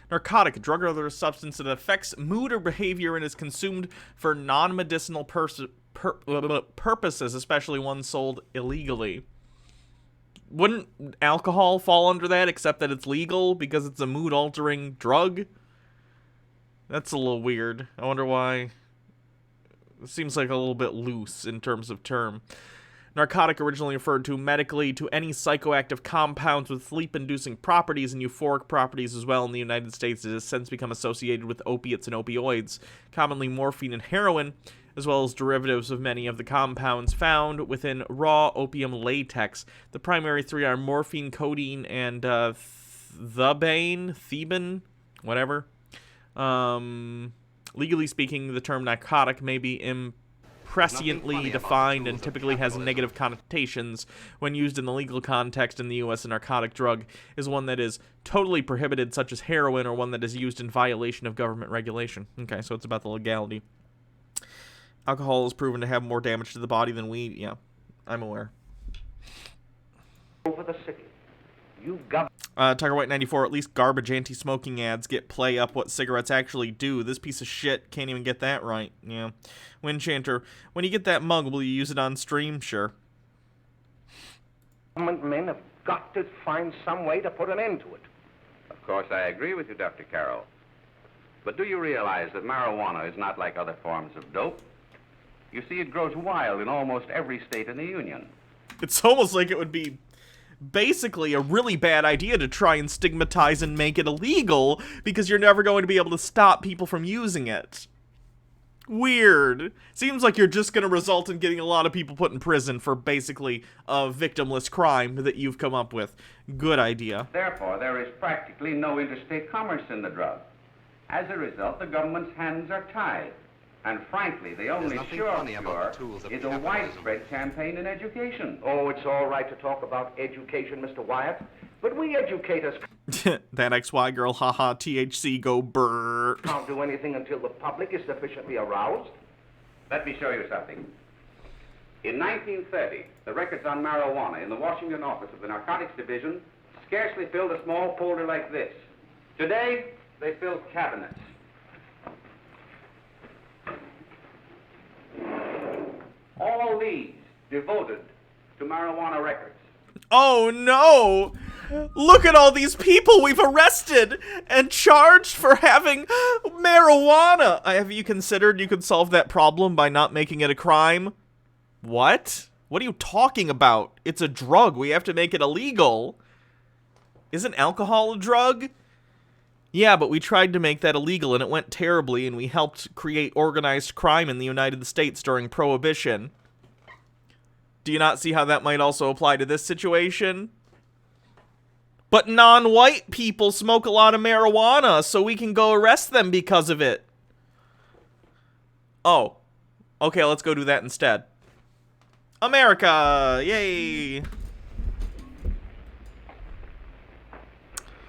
Narcotic, a drug or other substance that affects mood or behavior and is consumed for non-medicinal purposes, especially one sold illegally. Wouldn't alcohol fall under that, except that it's legal because it's a mood-altering drug? That's a little weird. I wonder why. It seems like a little bit loose in terms of term. Narcotic originally referred to medically to any psychoactive compounds with sleep-inducing properties and euphoric properties as well. In the United States, it has since become associated with opiates and opioids, commonly morphine and heroin, as well as derivatives of many of the compounds found within raw opium latex. The primary three are morphine, codeine, and thebaine, whatever. Legally speaking, the term narcotic may be presciently defined and typically has negative connotations when used in the legal context. In the U.S., a narcotic drug is one that is totally prohibited, such as heroin, or one that is used in violation of government regulation. Okay, so it's about the legality. Alcohol is proven to have more damage to the body than weed. Yeah, I'm aware. Over the city. You got. Tiger White 94, at least garbage anti-smoking ads get play up what cigarettes actually do. This piece of shit can't even get that right. Yeah. Windchanter, when you get that mug, will you use it on stream? Sure. Government men have got to find some way to put an end to it. Of course, I agree with you, Dr. Carroll. But do you realize that marijuana is not like other forms of dope? You see, it grows wild in almost every state in the Union. It's almost like it would be basically a really bad idea to try and stigmatize and make it illegal because you're never going to be able to stop people from using it. Weird. Seems like you're just going to result in getting a lot of people put in prison for basically a victimless crime that you've come up with. Good idea. Therefore, there is practically no interstate commerce in the drug. As a result, the government's hands are tied. And frankly, the only sure cure is a widespread campaign in education. Oh, it's all right to talk about education, Mr. Wyatt, but we educators That XY girl, haha, THC, go brr. can't do anything until the public is sufficiently aroused. Let me show you something. In 1930, the records on marijuana in the Washington office of the Narcotics Division scarcely filled a small folder like this. Today, they fill cabinets. All these devoted to marijuana records. Oh no! Look at all these people we've arrested and charged for having marijuana! Have you considered you could solve that problem by not making it a crime? What? What are you talking about? It's a drug. We have to make it illegal. Isn't alcohol a drug? Yeah, but we tried to make that illegal and it went terribly, and we helped create organized crime in the United States during Prohibition. Do you not see how that might also apply to this situation? But non-white people smoke a lot of marijuana, so we can go arrest them because of it. Oh. Okay, let's go do that instead. America! Yay!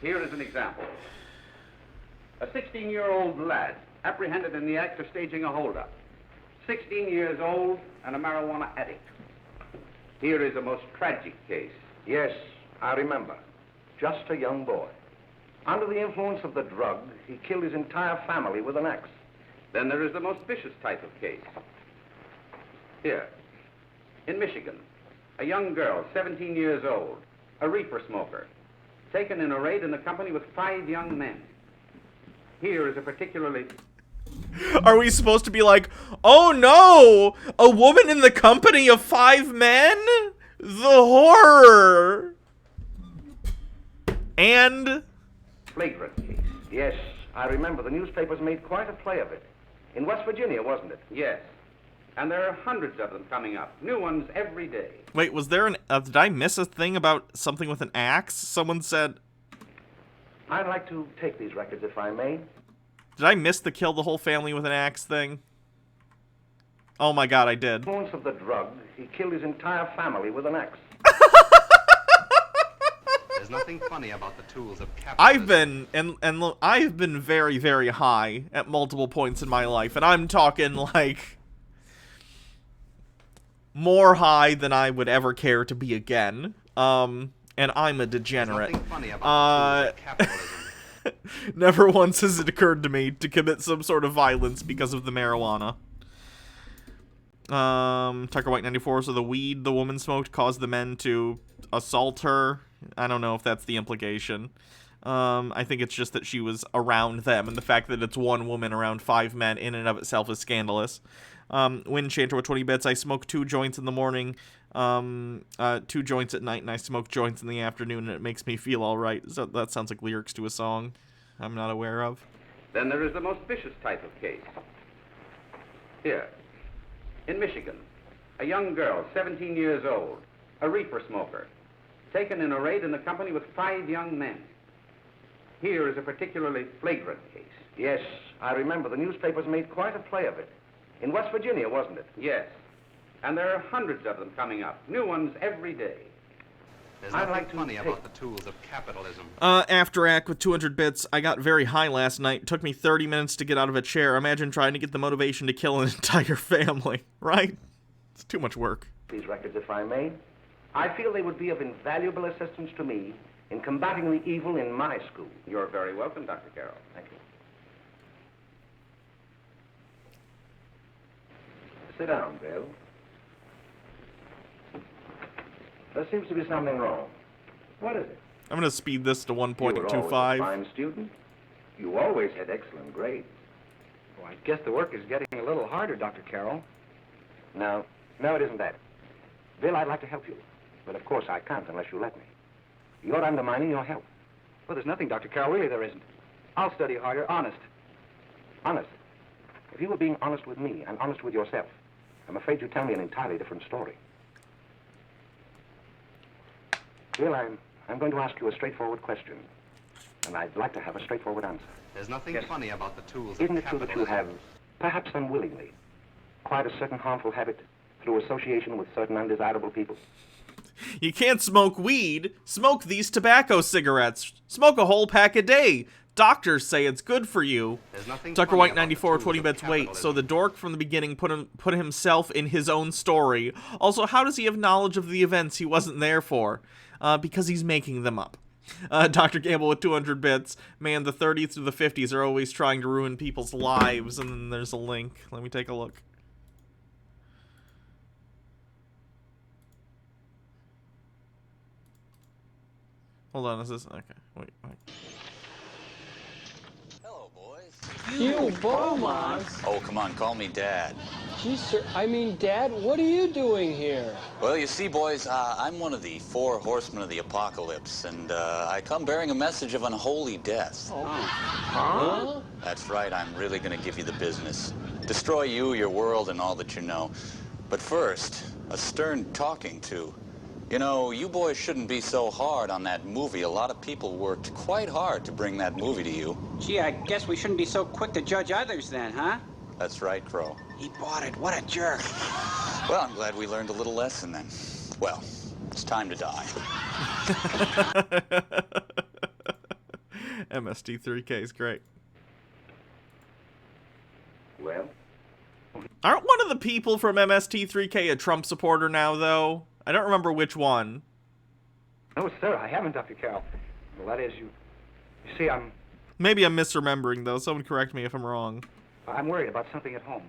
Here is an example. A 16-year-old lad apprehended in the act of staging a holdup. 16 years old and a marijuana addict. Here is a most tragic case. Yes, I remember. Just a young boy. Under the influence of the drug, he killed his entire family with an axe. Then there is the most vicious type of case. Here, in Michigan, a young girl, 17 years old, a reefer smoker, taken in a raid in the company with 5 young men. Here is a particularly... Are we supposed to be like, oh no, a woman in the company of 5 men? The horror! And... Flagrant case. Yes, I remember. The newspapers made quite a play of it. In West Virginia, wasn't it? Yes. And there are hundreds of them coming up. New ones every day. Wait, was there an... did I miss a thing about something with an axe? Someone said... I'd like to take these records, if I may. Did I miss the kill the whole family with an axe thing? Oh my god, I did. Influence of the drug, he killed his entire family with an axe. There's nothing funny about the tools of capitalism. I've been very, very high at multiple points in my life, and I'm talking like more high than I would ever care to be again. And I'm a degenerate. There's nothing funny about the tools of capitalism. Never once has it occurred to me to commit some sort of violence because of the marijuana. Tucker White 94, so the weed the woman smoked caused the men to assault her. I don't know if that's the implication. I think it's just that she was around them, and the fact that it's one woman around 5 men in and of itself is scandalous. Wind Chanter with 20 bits. I smoke 2 joints in the morning, 2 joints at night, and I smoke joints in the afternoon, and it makes me feel alright. So that sounds like lyrics to a song I'm not aware of. Then there is the most vicious type of case. Here, in Michigan, a young girl, 17 years old, a reefer smoker, taken in a raid in the company with 5 young men. Here is a particularly flagrant case. Yes, I remember. The newspapers made quite a play of it. In West Virginia, wasn't it? Yes. And there are hundreds of them coming up, new ones every day. There's nothing funny about the tools of capitalism. After Act with 200 bits, I got very high last night. It took me 30 minutes to get out of a chair. Imagine trying to get the motivation to kill an entire family, right? It's too much work. These records, if I may. I feel they would be of invaluable assistance to me in combating the evil in my school. You're very welcome, Dr. Carroll. Thank you. Sit down, Bill. There seems to be something wrong. What is it? I'm going to speed this to You were always a 1.25. fine student. You always had excellent grades. Well, I guess the work is getting a little harder, Dr. Carroll. No, it isn't that. Bill, I'd like to help you. But of course I can't unless you let me. You're undermining your health. Well, there's nothing, Dr. Carroll. Really, there isn't. I'll study harder, honest. Honest. If you were being honest with me and honest with yourself, I'm afraid you'd tell me an entirely different story. Bill, I'm going to ask you a straightforward question. And I'd like to have a straightforward answer. There's nothing funny about the tools Isn't of it true that capitalism. you have, perhaps unwillingly, acquired a certain harmful habit through association with certain undesirable people? You can't smoke weed. Smoke these tobacco cigarettes. Smoke a whole pack a day. Doctors say it's good for you. There's nothing Tucker funny White about the 94, tools 20 of bits. Wait, so capitalism. the dork from the beginning put himself in his own story. Also, how does he have knowledge of the events he wasn't there for? Because he's making them up. Dr. Gamble with 200 bits. Man, the 30s through the 50s are always trying to ruin people's lives. And then there's a link. Let me take a look. Hold on, is this... Okay, wait. Hello, boys. You Beaumont? Oh, come on, call me Dad. Gee, sir, I mean, Dad, what are you doing here? Well, you see, boys, I'm one of the 4 horsemen of the apocalypse, and I come bearing a message of unholy death. Oh. Huh? That's right, I'm really gonna give you the business. Destroy you, your world, and all that you know. But first, a stern talking to. You know, you boys shouldn't be so hard on that movie. A lot of people worked quite hard to bring that movie to you. Gee, I guess we shouldn't be so quick to judge others then, huh? That's right, Crow. He bought it. What a jerk. Well, I'm glad we learned a little lesson then. Well, it's time to die. MST3K is great. Well? Aren't one of the people from MST3K a Trump supporter now, though? I don't remember which one. No, sir, I haven't, Dr. Carroll. Well, that is, you see, Maybe I'm misremembering, though. Someone correct me if I'm wrong. I'm worried about something at home.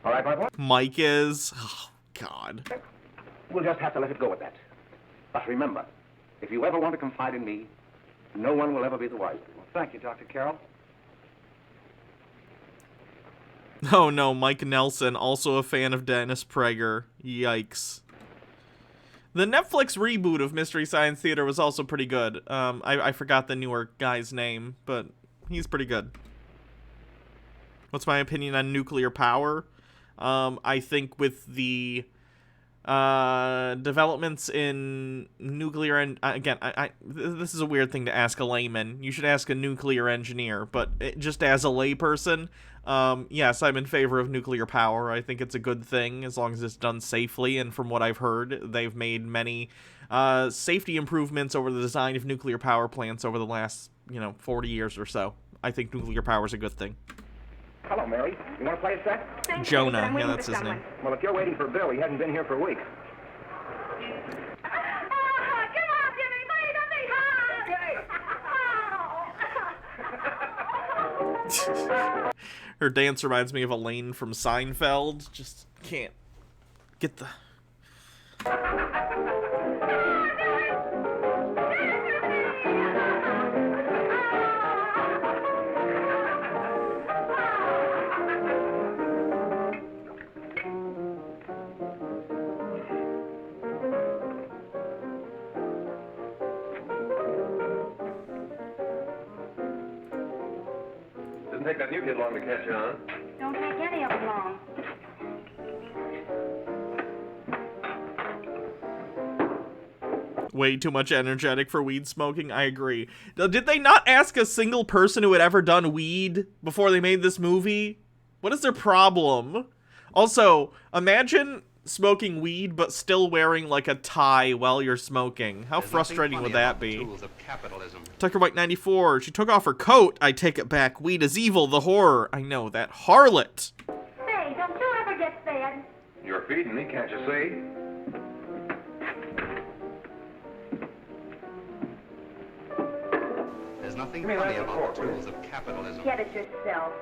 All right, my boy? Mike is... Oh, God. We'll just have to let it go at that. But remember, if you ever want to confide in me, no one will ever be the wiser. Well, thank you, Dr. Carroll. Oh, no, Mike Nelson, also a fan of Dennis Prager. Yikes. The Netflix reboot of Mystery Science Theater was also pretty good. I forgot the newer guy's name, but he's pretty good. What's my opinion on nuclear power? I think with the developments in nuclear, and again, this is a weird thing to ask a layman. You should ask a nuclear engineer, but just as a layperson, yes, I'm in favor of nuclear power. I think it's a good thing as long as it's done safely, and from what I've heard, they've made many safety improvements over the design of nuclear power plants over the last, 40 years or so. I think nuclear power is a good thing. Hello, Mary. You want to play a set? Jonah, yeah, that's his name. Well, if you're waiting for Bill, he hasn't been here for weeks. Her dance reminds me of Elaine from Seinfeld. Just can't get the... Doesn't take that new kid long to catch on. Don't take any of them long. Way too much energetic for weed smoking, I agree. Now, did they not ask a single person who had ever done weed before they made this movie? What is their problem? Also, imagine smoking weed but still wearing like a tie while you're smoking. How frustrating would that be? Tucker White 94, she took off her coat. I take it back. Weed is evil, the horror. I know, that harlot. Say, don't you ever get fed? You're feeding me, can't you see? There's nothing funny about the tools of capitalism. Get it yourself.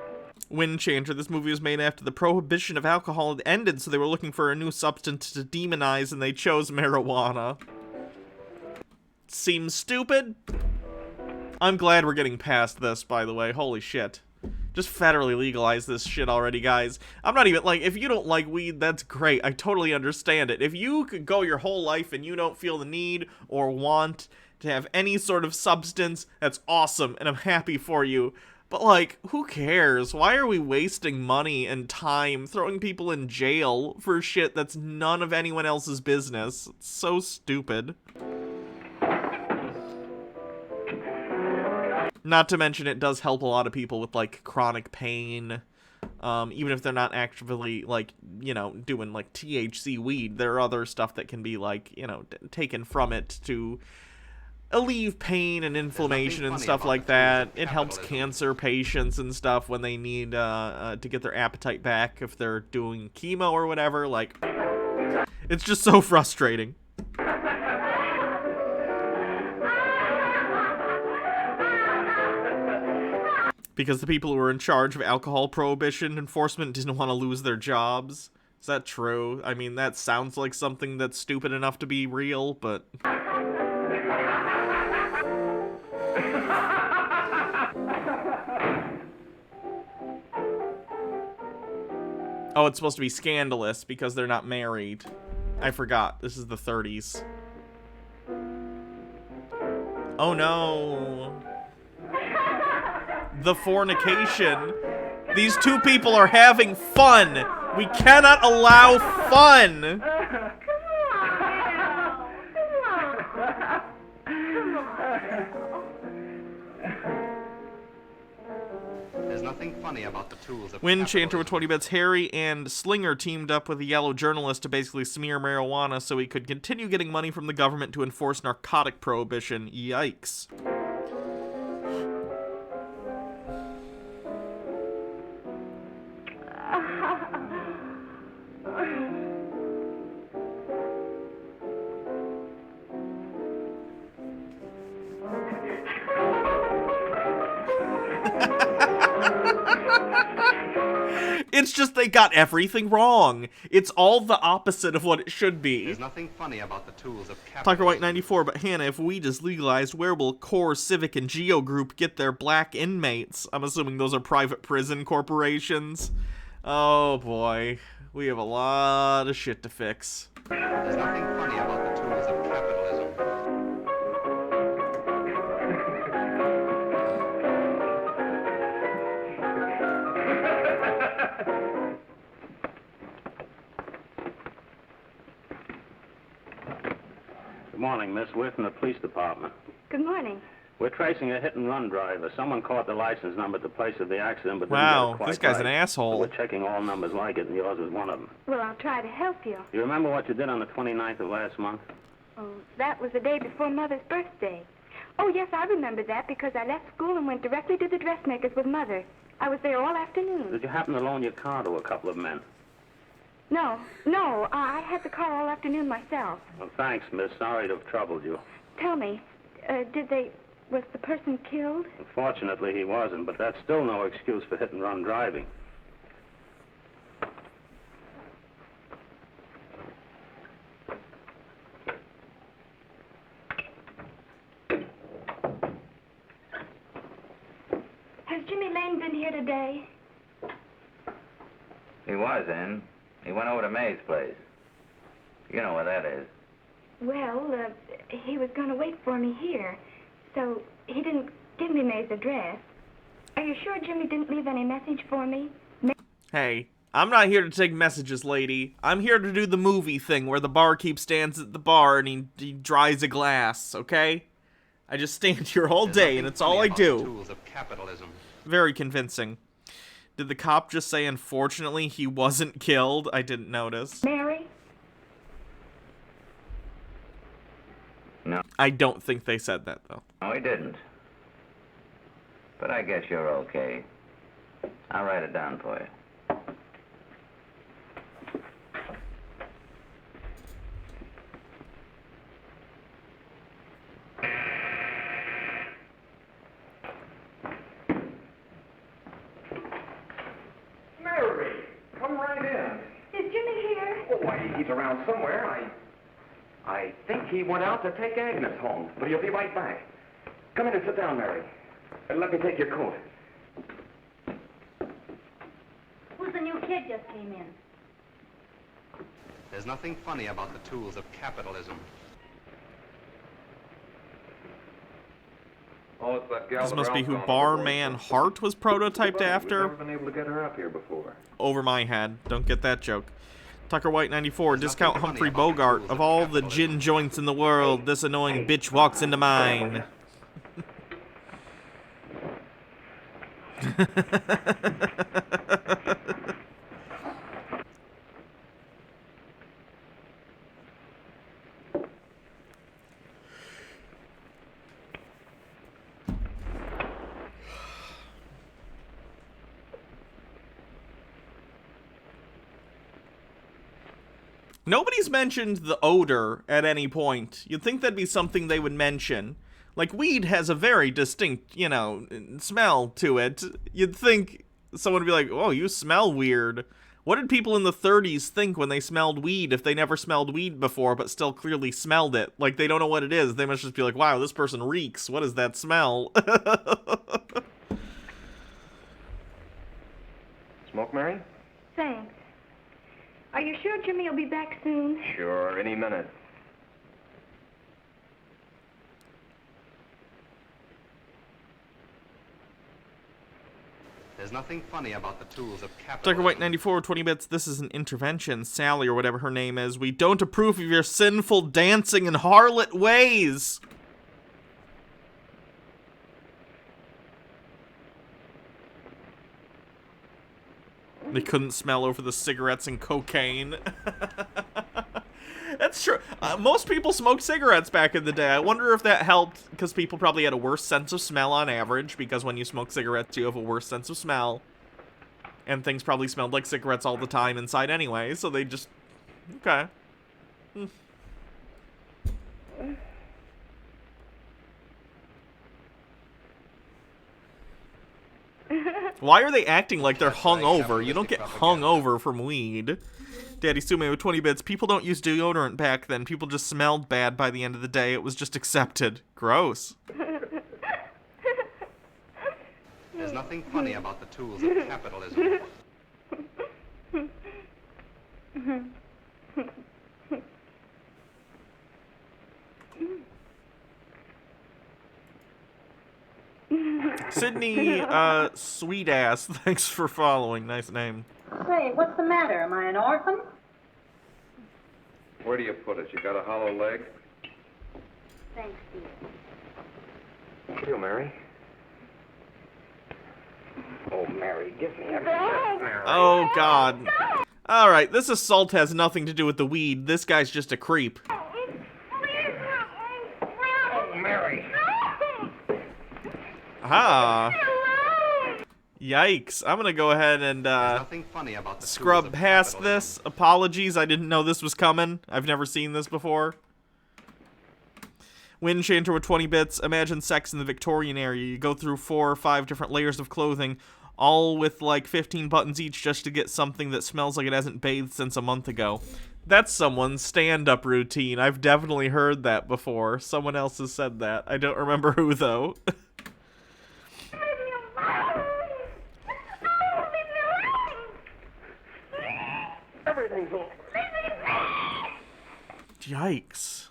Wind Changer. This movie was made after the prohibition of alcohol had ended, so they were looking for a new substance to demonize, and they chose marijuana. Seems stupid? I'm glad we're getting past this, by the way. Holy shit. Just federally legalize this shit already, guys. I'm not even, like, if you don't like weed, that's great. I totally understand it. If you could go your whole life and you don't feel the need or want to have any sort of substance, that's awesome, and I'm happy for you. But, like, who cares? Why are we wasting money and time throwing people in jail for shit that's none of anyone else's business? It's so stupid. Not to mention it does help a lot of people with, like, chronic pain. Even if they're not actually, like, doing, like, THC weed. There are other stuff that can be, like, taken from it to alleviate pain and inflammation and stuff like that. It helps cancer patients and stuff when they need to get their appetite back if they're doing chemo or whatever. Like, it's just so frustrating. Because the people who were in charge of alcohol prohibition enforcement didn't want to lose their jobs. Is that true? I mean, that sounds like something that's stupid enough to be real, but... Oh, it's supposed to be scandalous because they're not married. I forgot. This is the 30s. Oh no. The fornication. These two people are having fun. We cannot allow fun. There's nothing funny about the tools of Wind Chanter with 20 bets. Harry and Slinger teamed up with a yellow journalist to basically smear marijuana so he could continue getting money from the government to enforce narcotic prohibition. Yikes. It's just they got everything wrong. It's all the opposite of what it should be. There's nothing funny about the tools of capitalism. Tucker White 94, but Hannah, if weed is legalized, where will Core, Civic, and Geo Group get their black inmates? I'm assuming those are private prison corporations. Oh boy, we have a lot of shit to fix. There's nothing funny about the tools of capitalism. Good morning, Miss. We're from the police department. Good morning. We're tracing a hit-and-run driver. Someone caught the license number at the place of the accident, but didn't Wow, get it quite this guy's right. an asshole. So we're checking all numbers like it, and yours was one of them. Well, I'll try to help you. You remember what you did on the 29th of last month? Oh, that was the day before Mother's birthday. Oh, yes, I remember that because I left school and went directly to the dressmaker's with Mother. I was there all afternoon. Did you happen to loan your car to a couple of men? No, I had the car all afternoon myself. Well, thanks, miss. Sorry to have troubled you. Tell me, was the person killed? Unfortunately, he wasn't, but that's still no excuse for hit-and-run driving. Has Jimmy Lane been here today? He was in. He went over to May's place. You know where that is. Well, he was going to wait for me here, so he didn't give me May's address. Are you sure Jimmy didn't leave any message for me? Hey, I'm not here to take messages, lady. I'm here to do the movie thing where the barkeep stands at the bar and he dries a glass, okay? I just stand here all day and it's all I do. Tools of capitalism. Very convincing. Did the cop just say, unfortunately, he wasn't killed? I didn't notice. Mary? No. I don't think they said that, though. No, he didn't. But I guess you're okay. I'll write it down for you. Mary, come right in. Is Jimmy here? Oh, why, he's around somewhere. I think he went out to take Agnes home, but he'll be right back. Come in and sit down, Mary. And let me take your coat. Who's the new kid just came in? There's nothing funny about the tools of capitalism. Oh, it's that gal. This must be who Barman Hart was prototyped after. We've never been able to get her up here before. Over my head. Don't get that joke. Tucker White 94, discount Humphrey Bogart. Of all the gin joints in the world, this annoying bitch walks into mine. Nobody's mentioned the odor at any point. You'd think that'd be something they would mention. Like, weed has a very distinct, you know, smell to it. You'd think someone would be like, oh, you smell weird. What did people in the 30s think when they smelled weed if they never smelled weed before but still clearly smelled it? Like, they don't know what it is. They must just be like, wow, this person reeks. What is that smell? Smoke, Mary? Thanks. Are you sure Jimmy will be back soon? Sure, any minute. There's nothing funny about the tools of capitalism. Tucker White 94, 20 bits. This is an intervention. Sally, or whatever her name is. We don't approve of your sinful dancing and harlot ways. They couldn't smell over the cigarettes and cocaine. That's true. Most people smoked cigarettes back in the day. I wonder if that helped, because people probably had a worse sense of smell on average, because when you smoke cigarettes, you have a worse sense of smell. And things probably smelled like cigarettes all the time inside anyway, so they just... Okay. Why are they acting like they're hungover? You don't get hungover from weed. Daddy Sume with 20 bits. People don't use deodorant back then. People just smelled bad by the end of the day. It was just accepted. Gross. There's nothing funny about the tools of capitalism. Sydney, sweet ass, thanks for following. Nice name. Say, what's the matter? Am I an orphan? Where do you put it? You got a hollow leg? Thanks, dear. Here, Mary. Oh, Mary, give me everything. Mary. Oh, God. Alright, this assault has nothing to do with the weed. This guy's just a creep. Please Ah. Yikes. I'm gonna go ahead and Nothing funny about the scrub tools of past capitalism. this. Apologies, I didn't know this was coming. I've never seen this before. Wind Chanter with 20 bits. Imagine sex in the Victorian era. You go through 4 or 5 different layers of clothing, all with like 15 buttons each just to get something that smells like it hasn't bathed since a month ago. That's someone's stand-up routine. I've definitely heard that before. Someone else has said that. I don't remember who, though. Everything's over. Yikes.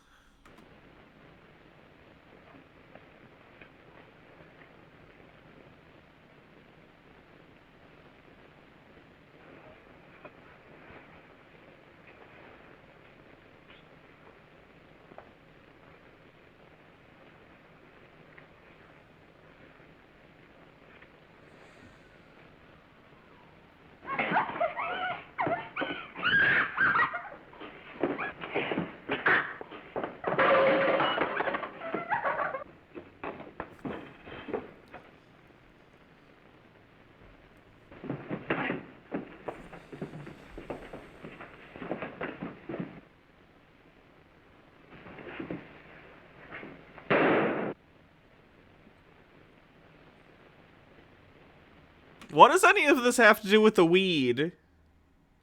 What does any of this have to do with the weed?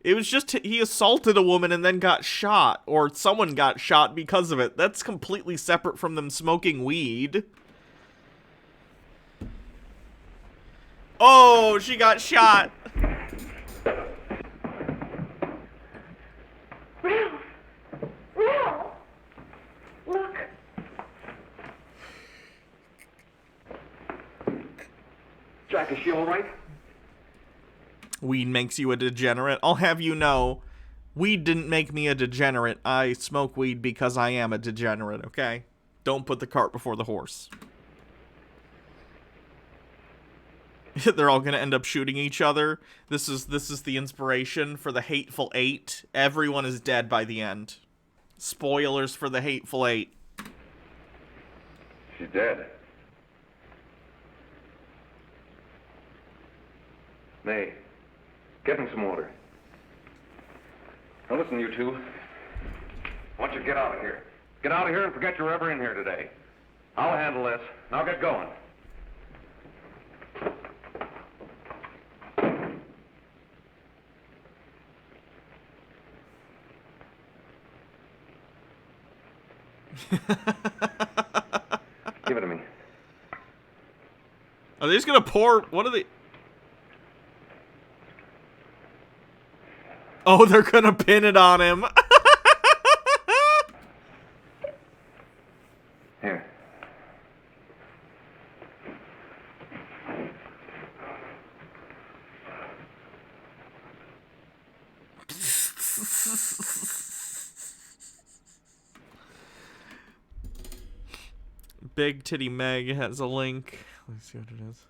It was just he assaulted a woman and then got shot, or someone got shot because of it. That's completely separate from them smoking weed. Oh, she got shot. Look. Jack, is she all right? Weed makes you a degenerate. I'll have you know, weed didn't make me a degenerate. I smoke weed because I am a degenerate, okay? Don't put the cart before the horse. They're all gonna end up shooting each other. This is the inspiration for the Hateful Eight. Everyone is dead by the end. Spoilers for the Hateful Eight. She's dead. May, get him some water. Now listen, you two. I want you to get out of here. Get out of here and forget you're ever in here today. I'll handle this. Now get going. Give it to me. Are they just gonna pour? What are they? Oh, they're gonna pin it on him. Here. Big Titty Meg has a link. Let's see what it is.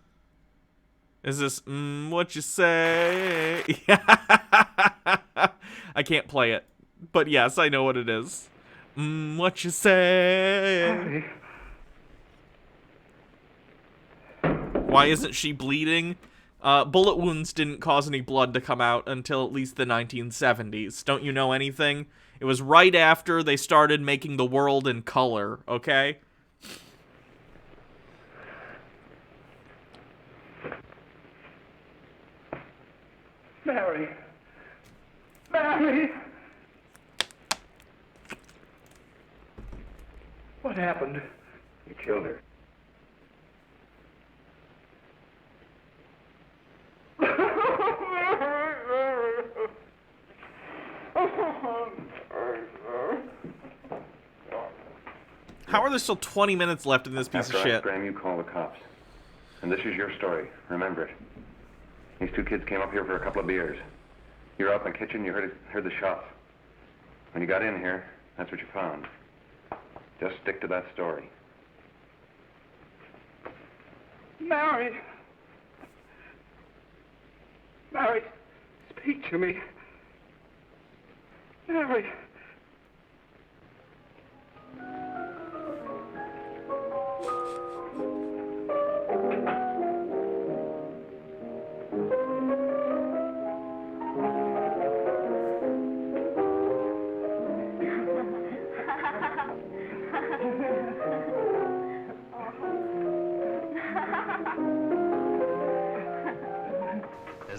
Is this what you say? I can't play it, but yes, I know what it is. What you say? Why isn't she bleeding? Bullet wounds didn't cause any blood to come out until at least the 1970s. Don't you know anything? It was right after they started making the world in color, okay? Mary. Mary! What happened? You killed her. How are there still 20 minutes left in this piece After of shit? I scram, you call the cops. And this is your story. Remember it. These two kids came up here for a couple of beers. You were out in the kitchen, you heard the shots. When you got in here, that's what you found. Just stick to that story. Mary! Mary, speak to me. Mary.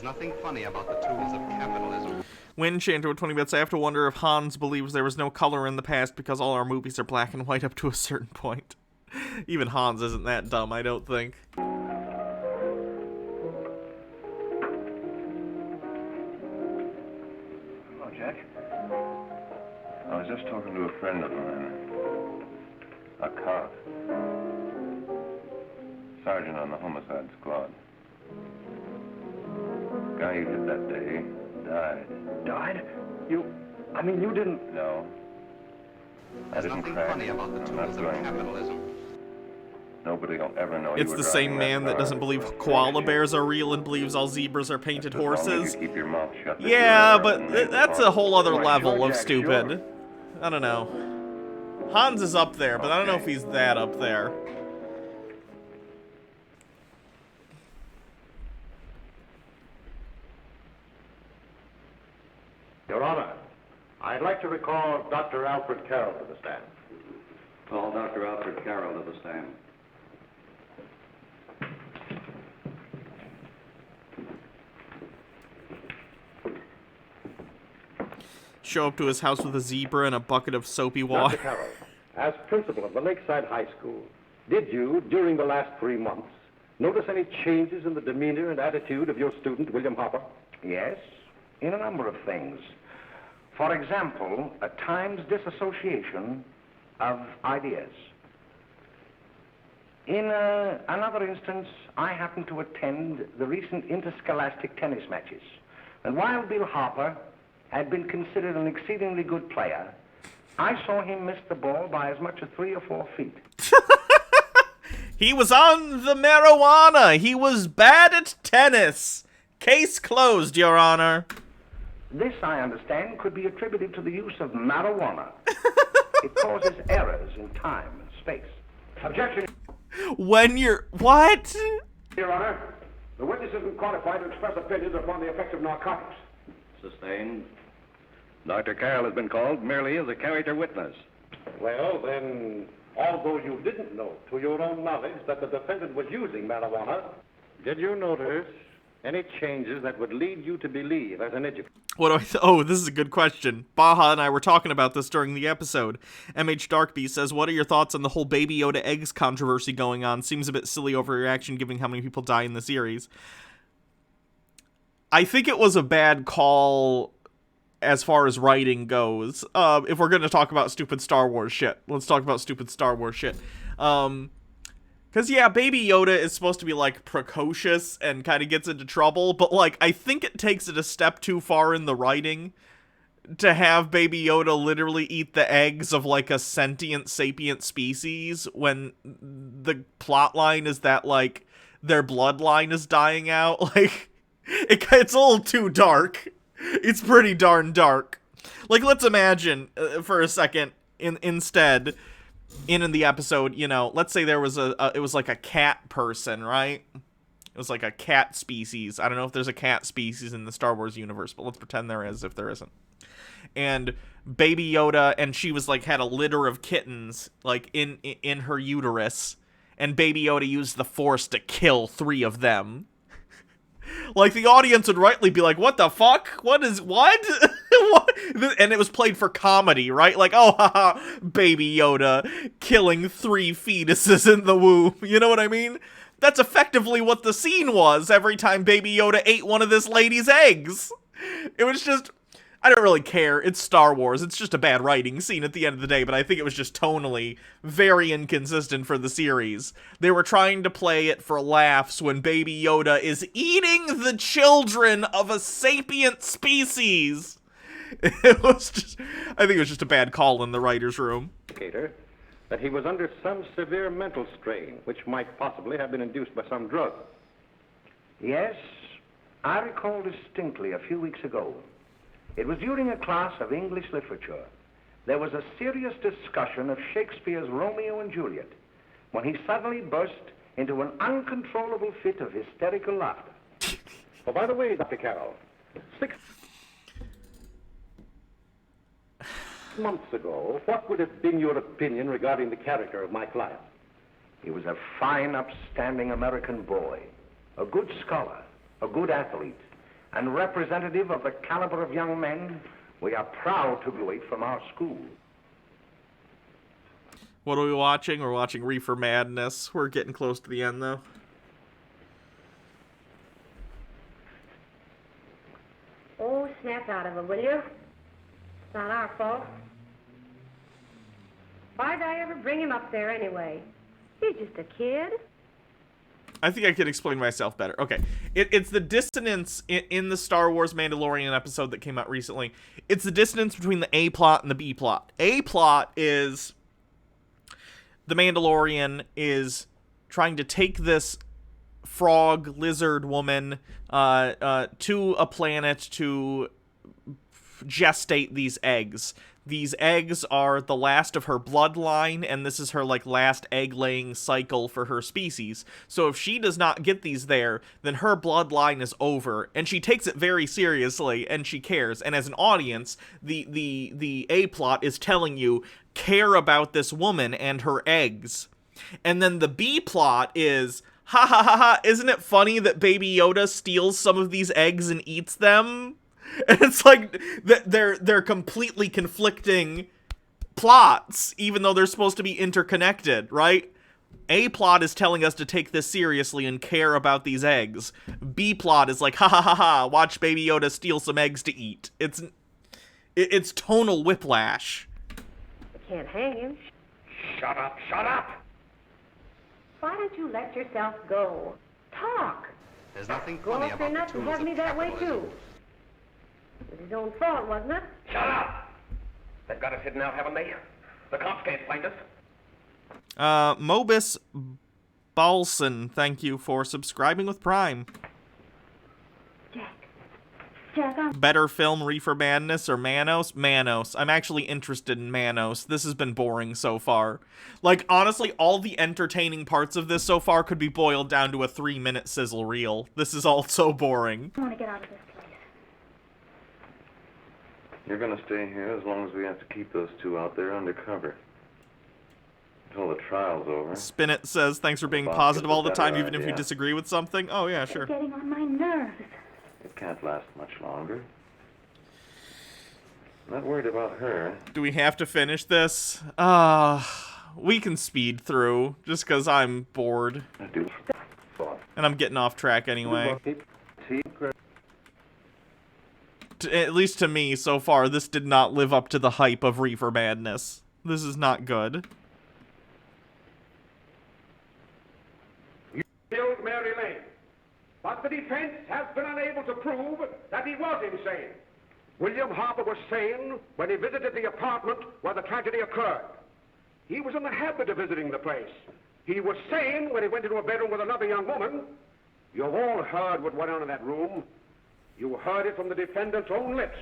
There's nothing funny about the tools of capitalism. When Chanter with 20 bits, I have to wonder if Hans believes there was no color in the past because all our movies are black and white up to a certain point. Even Hans isn't that dumb, I don't think. Hello, Jack. I was just talking to a friend of mine. A cop. Sergeant on the homicide squad. Guy you hit that day died. Died? You didn't... No. I There's didn't nothing crash. funny about the I'm tools not of going to. capitalism. Nobody will ever know It's you were the same driving man that car. doesn't believe koala bears are real and believes all zebras are painted As long as horses. you keep your mouth shut, that Yeah, you're but made that's the a whole other law. level sure, of Jack, stupid. sure. I don't know. Hans is up there, but I don't know if he's that up there. Your Honor, I'd like to recall Dr. Alfred Carroll to the stand. Call Dr. Alfred Carroll to the stand. Show up to his house with a zebra and a bucket of soapy water. Dr. Carroll, as principal of the Lakeside High School, did you, during the last 3 months, notice any changes in the demeanor and attitude of your student, William Hopper? Yes, in a number of things. For example, at times disassociation of ideas. In another instance, I happened to attend the recent interscholastic tennis matches. And while Bill Harper had been considered an exceedingly good player, I saw him miss the ball by as much as 3 or 4 feet. He was on the marijuana. He was bad at tennis. Case closed, Your Honor. This, I understand, could be attributed to the use of marijuana. It causes errors in time and space. Objection, When you're... What? Your Honor. The witness isn't qualified to express opinions upon the effects of narcotics. Sustained. Dr. Carroll has been called merely as a character witness. Well, then, although you didn't know, to your own knowledge, that the defendant was using marijuana, did you notice any changes that would lead you to believe, as an educator? What do I oh, this is a good question. Baja and I were talking about this during the episode. MH Darkbeast says, what are your thoughts on the whole Baby Yoda eggs controversy going on? Seems a bit silly overreaction given how many people die in the series. I think it was a bad call as far as writing goes. If we're going to talk about stupid Star Wars shit, let's talk about stupid Star Wars shit. Because, yeah, Baby Yoda is supposed to be, like, precocious and kind of gets into trouble, but, like, I think it takes it a step too far in the writing to have Baby Yoda literally eat the eggs of, like, a sentient, sapient species when the plot line is that, like, their bloodline is dying out. Like, it's a little too dark. It's pretty darn dark. Like, let's imagine, for a second, instead... in the episode, you know, let's say there was it was like a cat person, right? It was like a cat species. I don't know if there's a cat species in the Star Wars universe, but let's pretend there is if there isn't. And Baby Yoda, and she was like, had a litter of kittens, like, in her uterus, and Baby Yoda used the Force to kill 3 of them. Like, the audience would rightly be like, what the fuck? What? What? And it was played for comedy, right? Like, oh, haha, Baby Yoda killing 3 fetuses in the womb. You know what I mean? That's effectively what the scene was every time Baby Yoda ate one of this lady's eggs. It was just... I don't really care. It's Star Wars. It's just a bad writing scene at the end of the day, but I think it was just tonally very inconsistent for the series. They were trying to play it for laughs when Baby Yoda is eating the children of a sapient species. It was just... I think it was just a bad call in the writer's room. That he was under some severe mental strain, which might possibly have been induced by some drug. Yes, I recall distinctly a few weeks ago. It was during a class of English literature. There was a serious discussion of Shakespeare's Romeo and Juliet when he suddenly burst into an uncontrollable fit of hysterical laughter. Oh, by the way, Dr. Carroll, 6 months ago, what would have been your opinion regarding the character of my client? He was a fine, upstanding American boy, a good scholar, a good athlete, and representative of the caliber of young men we are proud to graduate from our school. What are we watching? We're watching Reefer Madness. We're getting close to the end, though. Oh, snap out of it, will you? It's not our fault. Why'd I ever bring him up there anyway? He's just a kid. I think I could explain myself better. Okay. It's the dissonance in the Star Wars Mandalorian episode that came out recently. It's the dissonance between the A plot and the B plot. A plot is the Mandalorian is trying to take this frog lizard woman to a planet to gestate these eggs. These eggs are the last of her bloodline, and this is her, like, last egg-laying cycle for her species. So if she does not get these there, then her bloodline is over, and she takes it very seriously, and she cares. And as an audience, the A-plot is telling you, care about this woman and her eggs. And then the B-plot is, ha ha ha ha, isn't it funny that Baby Yoda steals some of these eggs and eats them? And it's like, they're completely conflicting plots, even though they're supposed to be interconnected, right? A plot is telling us to take this seriously and care about these eggs. B plot is like, ha ha ha ha, watch Baby Yoda steal some eggs to eat. It's tonal whiplash. I can't hang him. Shut up, shut up! Why don't you let yourself go? Talk. There's nothing Go funny off their about nuts the and tools have me of that way, capitalism. too. It was his own fault, wasn't it? Shut up! They've got us hidden out, haven't they? The cops can't find us. Mobus Balson, thank you for subscribing with Prime. Jack, Better film, Reefer Madness or Manos? Manos. I'm actually interested in Manos. This has been boring so far. Like, honestly, all the entertaining parts of this so far could be boiled down to a 3-minute sizzle reel. This is all so boring. I want to get out of this place. You're gonna stay here as long as we have to keep those two out there undercover. Until the trial's over. Spinit says, thanks for being Boss positive gets a all the time, better even if you idea. disagree with something. Oh, yeah, It's sure. getting on my nerves. It can't last much longer. I'm not worried about her. Do we have to finish this? We can speed through, just because I'm bored. I do. And I'm getting off track anyway. At least to me, so far, this did not live up to the hype of Reefer Madness. This is not good. Killed Mary Lane. But the defense has been unable to prove that he was insane. William Harper was sane when he visited the apartment where the tragedy occurred. He was in the habit of visiting the place. He was sane when he went into a bedroom with another young woman. You've all heard what went on in that room. You heard it from the defendant's own lips.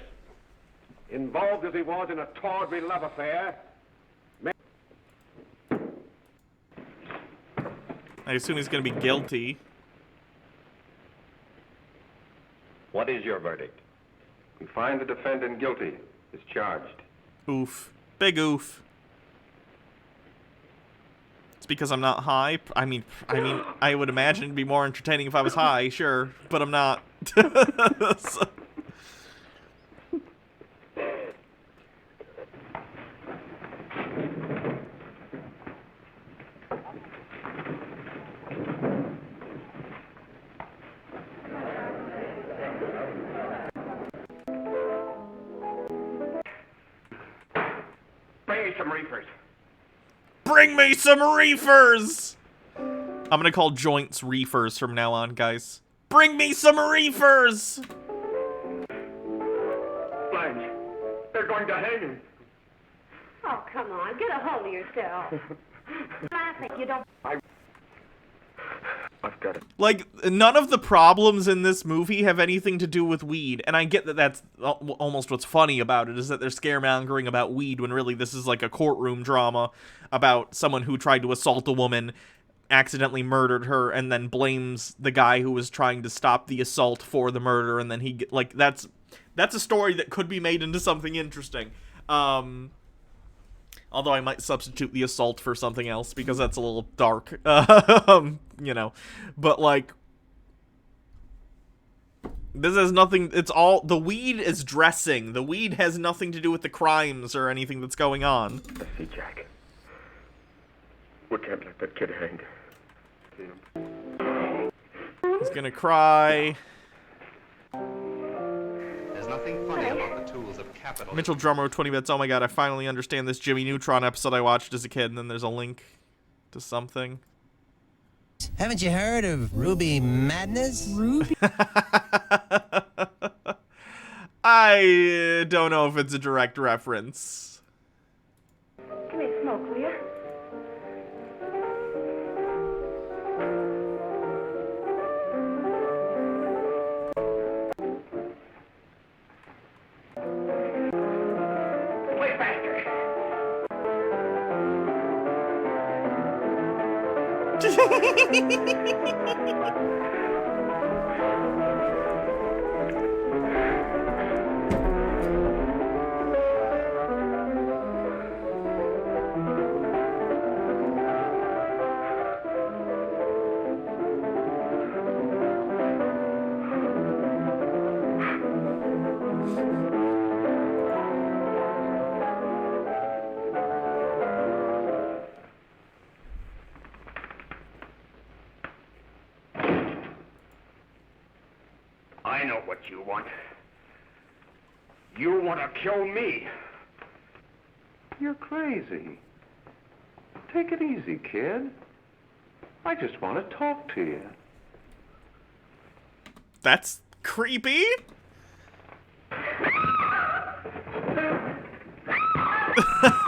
Involved as he was in a tawdry love affair, I assume he's going to be guilty. What is your verdict? We find the defendant guilty. Is charged. Oof. Big oof. It's because I'm not high. I mean, I would imagine it'd be more entertaining if I was high, sure, but I'm not. So- Bring me some reefers. Bring me some reefers! I'm gonna call joints reefers from now on, guys. Bring me some reefers! Blanche, they're going to hang him. Oh, come on. Get a hold of yourself. Laughing. You don't... I've got it. Like, none of the problems in this movie have anything to do with weed, and I get that that's almost what's funny about it, is that they're scaremongering about weed when really this is like a courtroom drama about someone who tried to assault a woman, accidentally murdered her, and then blames the guy who was trying to stop the assault for the murder, and then he, like, that's a story that could be made into something interesting. Although I might substitute the assault for something else, because that's a little dark. You know. But, like... This has nothing, it's all, the weed is dressing. The weed has nothing to do with the crimes or anything that's going on. See, Jack. We can't let that kid hang. He's gonna cry. There's nothing funny about the tools of capitalism. Mitchell Drummer, 20 bits. Oh my god, I finally understand this Jimmy Neutron episode I watched as a kid, and then there's a link to something. Haven't you heard of Ruby Madness? Ruby? I don't know if it's a direct reference. Give me a smoke, will you? Way faster. I know what you want. You want to kill me. You're crazy. Take it easy, kid. I just want to talk to you. That's creepy.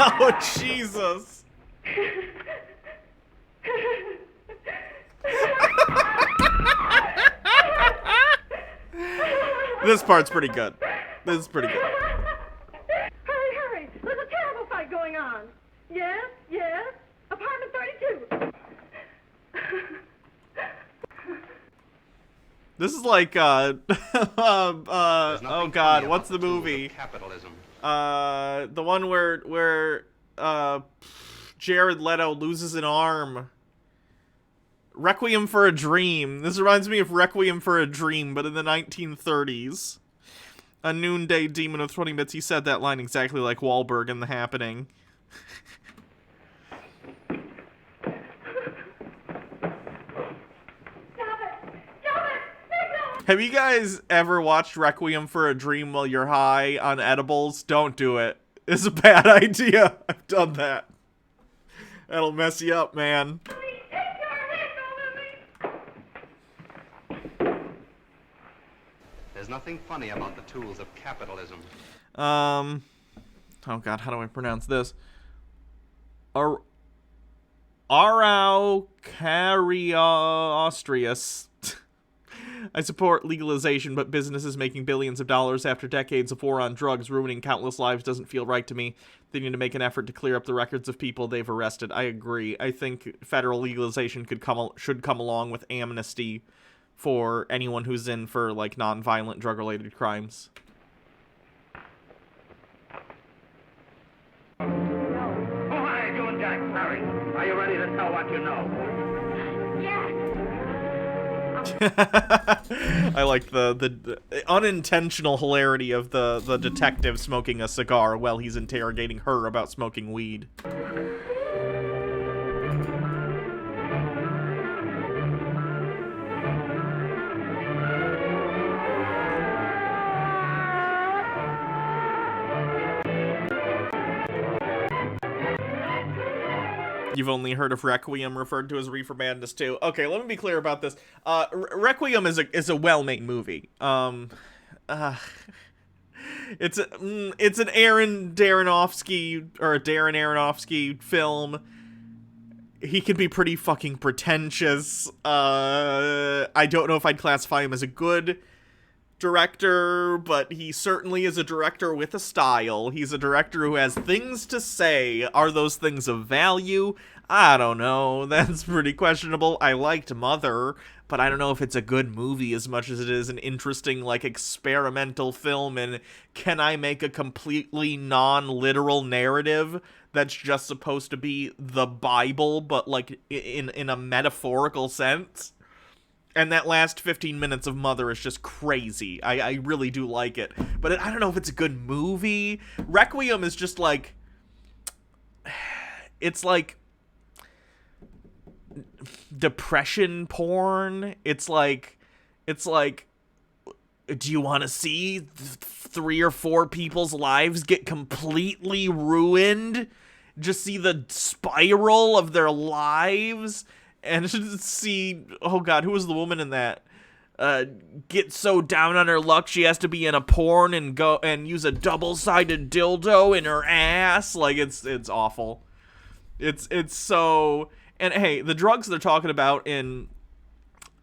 Oh, Jesus. This part's pretty good. This is pretty good. Hurry, hurry! There's a terrible fight going on. Yes, yes. Apartment 32. This is like, oh god, what's the movie? Capitalism. The one where Jared Leto loses an arm. Requiem for a Dream. This reminds me of Requiem for a Dream, but in the 1930s. A noonday demon with 20 bits. He said that line exactly like Wahlberg in The Happening. Have you guys ever watched Requiem for a Dream while you're high on edibles? Don't do it. It's a bad idea. I've done that. That'll mess you up, man. There's nothing funny about the tools of capitalism. Oh god, how do I pronounce this? Araucariastrius. I support legalization, but businesses making billions of dollars after decades of war on drugs ruining countless lives doesn't feel right to me. They need to make an effort to clear up the records of people they've arrested. I agree. I think federal legalization should come along with amnesty for anyone who's in for, like, non-violent drug-related crimes. Oh, how are you doing, Jack? Hurry. Are you ready to tell what you know? I like the unintentional hilarity of the detective smoking a cigar while he's interrogating her about smoking weed. You've only heard of Requiem referred to as Reefer Madness too. Okay, let me be clear about this. Requiem is a well-made movie. It's an Darren Aronofsky film. He can be pretty fucking pretentious. I don't know if I'd classify him as a good director, but he certainly is a director with a style. He's a director who has things to say. Are those things of value? I don't know. That's pretty questionable. I liked Mother, but I don't know if it's a good movie as much as it is an interesting, like, experimental film, and can I make a completely non-literal narrative that's just supposed to be the Bible, but, like, in a metaphorical sense? And that last 15 minutes of Mother is just crazy. I really do like it. But I don't know if it's a good movie. Requiem is just like... It's like... depression porn. It's like... Do you want to see 3 or 4 people's lives get completely ruined? Just see the spiral of their lives? And see, oh god, who was the woman in that? Get so down on her luck she has to be in a porn and go and use a double-sided dildo in her ass. Like, it's awful. It's so... And hey, the drugs they're talking about in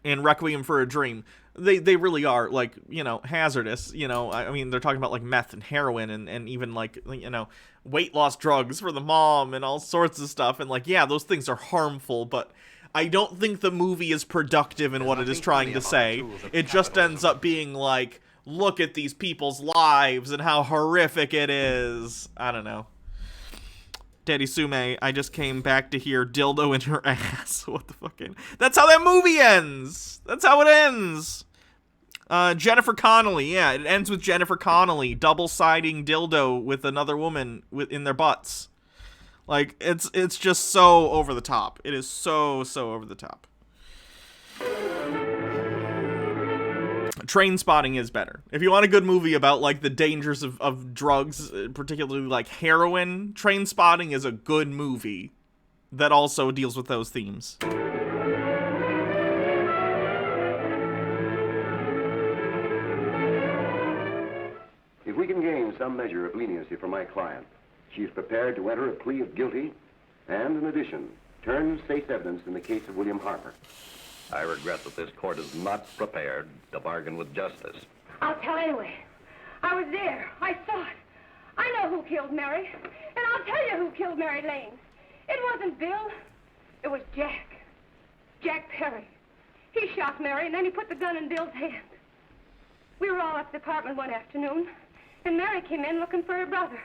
Requiem for a Dream, they really are, like, you know, hazardous. You know, I mean, they're talking about, like, meth and heroin and even, like, you know, weight loss drugs for the mom and all sorts of stuff. And, like, yeah, those things are harmful, but I don't think the movie is productive in what it is trying to say. It just ends up being like, look at these people's lives and how horrific it is. I don't know. Daddy Sume, I just came back to hear dildo in her ass. What the fucking... That's how that movie ends! That's how it ends! Jennifer Connelly, yeah, it ends with Jennifer Connelly double-siding dildo with another woman in their butts. Like, it's just so over the top. It is so over the top. Trainspotting is better. If you want a good movie about, like, the dangers of drugs, particularly, like, heroin, Trainspotting is a good movie that also deals with those themes. If we can gain some measure of leniency for my client, she is prepared to enter a plea of guilty and, in addition, turn state's evidence in the case of William Harper. I regret that this court is not prepared to bargain with justice. I'll tell anyway. I was there. I saw it. I know who killed Mary. And I'll tell you who killed Mary Lane. It wasn't Bill. It was Jack. Jack Perry. He shot Mary, and then he put the gun in Bill's hand. We were all at the apartment one afternoon, and Mary came in looking for her brother.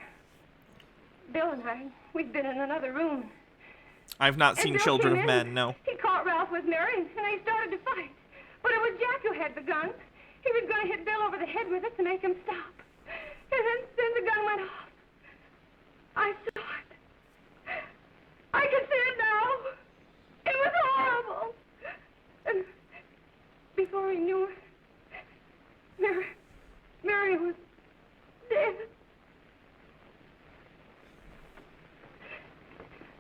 Bill and I, we'd been in another room. I've not seen Children of Men, no. He caught Ralph with Mary, and they started to fight. But it was Jack who had the gun. He was going to hit Bill over the head with it to make him stop. And then the gun went off. I saw it. I can see it now. It was horrible. And before he knew it, Mary was dead.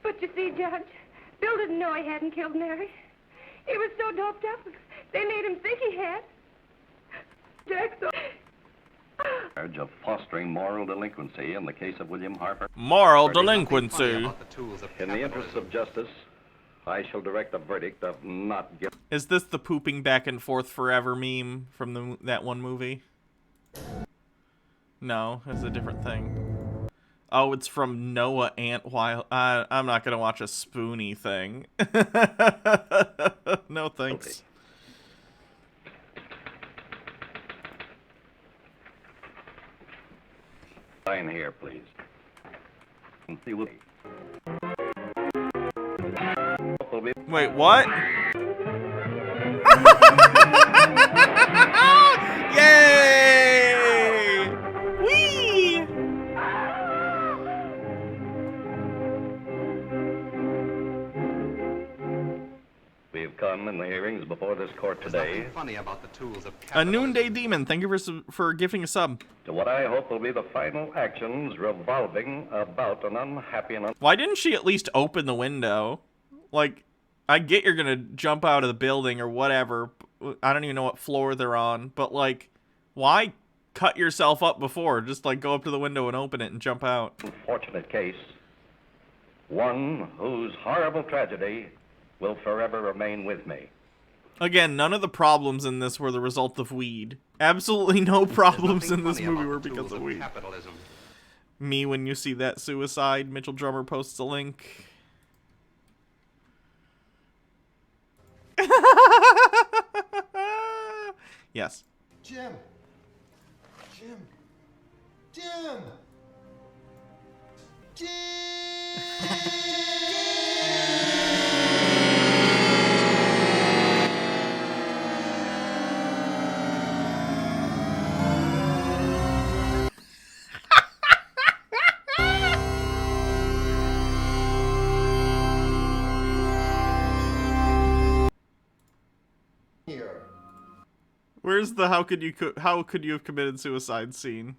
But you see, Judge, Bill didn't know he hadn't killed Mary. He was so doped up, they made him think he had. Jack saw... Charge of fostering moral delinquency in the case of William Harper. Moral delinquency. In the interests of justice, I shall direct a verdict of not guilty. Is this the pooping back and forth forever meme from that one movie? No, it's a different thing. Oh, it's from Noah Antwild. I'm not gonna watch a Spoonie thing. No thanks. Sign here, please. Wait, what? Yay! Whee! We have come in the hearings before this court today. Funny about the tools of A Noonday Demon, thank you for gifting a sub. To what I hope will be the final actions revolving about an unhappy and... Why didn't she at least open the window? Like, I get you're gonna jump out of the building or whatever. I don't even know what floor they're on, but like, why cut yourself up before? Just like go up to the window and open it and jump out. Unfortunate case. One whose horrible tragedy will forever remain with me. Again, none of the problems in this were the result of weed. Absolutely no problems in this movie were because of weed. Capitalism. Me when you see that suicide, Mitchell Drummer posts a link. Yes. Jim! Jim! Where's the how could you have committed suicide scene?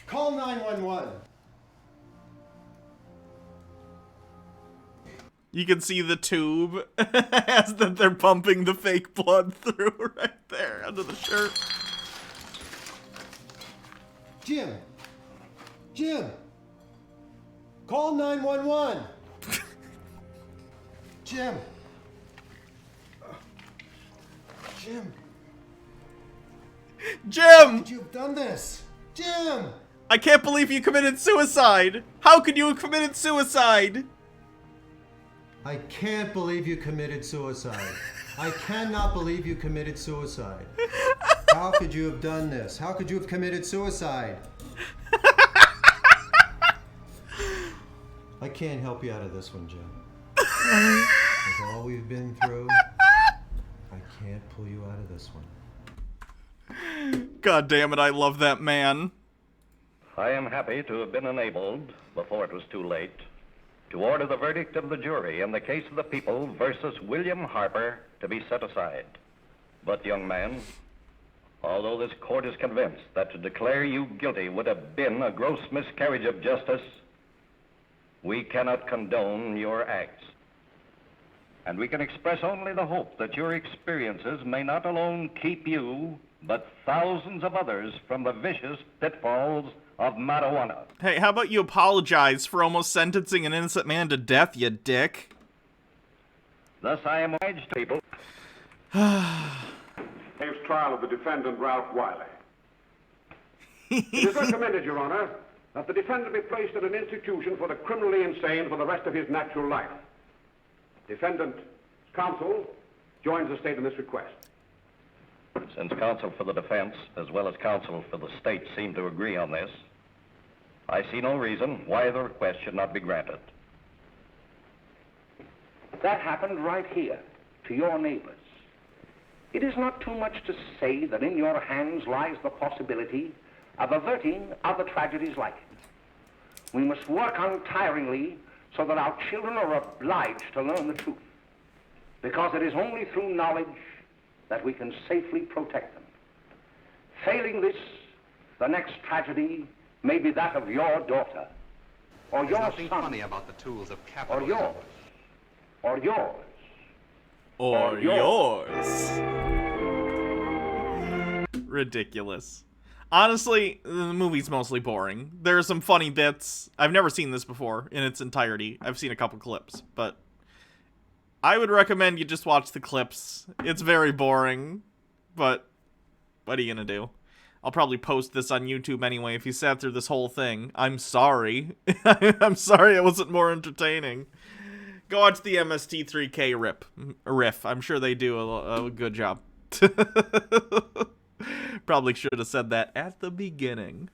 Call 911. You can see the tube as that they're pumping the fake blood through right there under the shirt. Jim! Jim! Call 911! Jim! Jim! Jim! How could you have done this? Jim! I can't believe you committed suicide! How could you have committed suicide? I can't believe you committed suicide. I cannot believe you committed suicide. How could you have done this? How could you have committed suicide? I can't help you out of this one, Jim. With all we've been through, I can't pull you out of this one. God damn it, I love that man. I am happy to have been enabled, before it was too late, to order the verdict of the jury in the case of the people versus William Harper to be set aside. But, young man, although this court is convinced that to declare you guilty would have been a gross miscarriage of justice, we cannot condone your acts. And we can express only the hope that your experiences may not alone keep you, but thousands of others from the vicious pitfalls of marijuana. Hey, how about you apologize for almost sentencing an innocent man to death, you dick? Thus I am obliged to people. Dave's trial of the defendant, Ralph Wiley. It is recommended, Your Honor, that the defendant be placed in an institution for the criminally insane for the rest of his natural life. Defendant's counsel joins the state in this request. Since counsel for the defense, as well as counsel for the state, seem to agree on this, I see no reason why the request should not be granted. That happened right here, to your neighbors. It is not too much to say that in your hands lies the possibility of averting other tragedies like it. We must work untiringly so that our children are obliged to learn the truth, because it is only through knowledge that we can safely protect them. Failing this, the next tragedy may be that of your daughter, or There's your nothing son, funny about the tools of or capitalism. yours, or yours, Or yours. Ridiculous. Honestly, the movie's mostly boring. There are some funny bits. I've never seen this before in its entirety. I've seen a couple clips, but I would recommend you just watch the clips. It's very boring, but what are you gonna do? I'll probably post this on YouTube anyway. If you sat through this whole thing, I'm sorry. I'm sorry it wasn't more entertaining. Go watch the MST3K riff. I'm sure they do a good job. Probably should have said that at the beginning.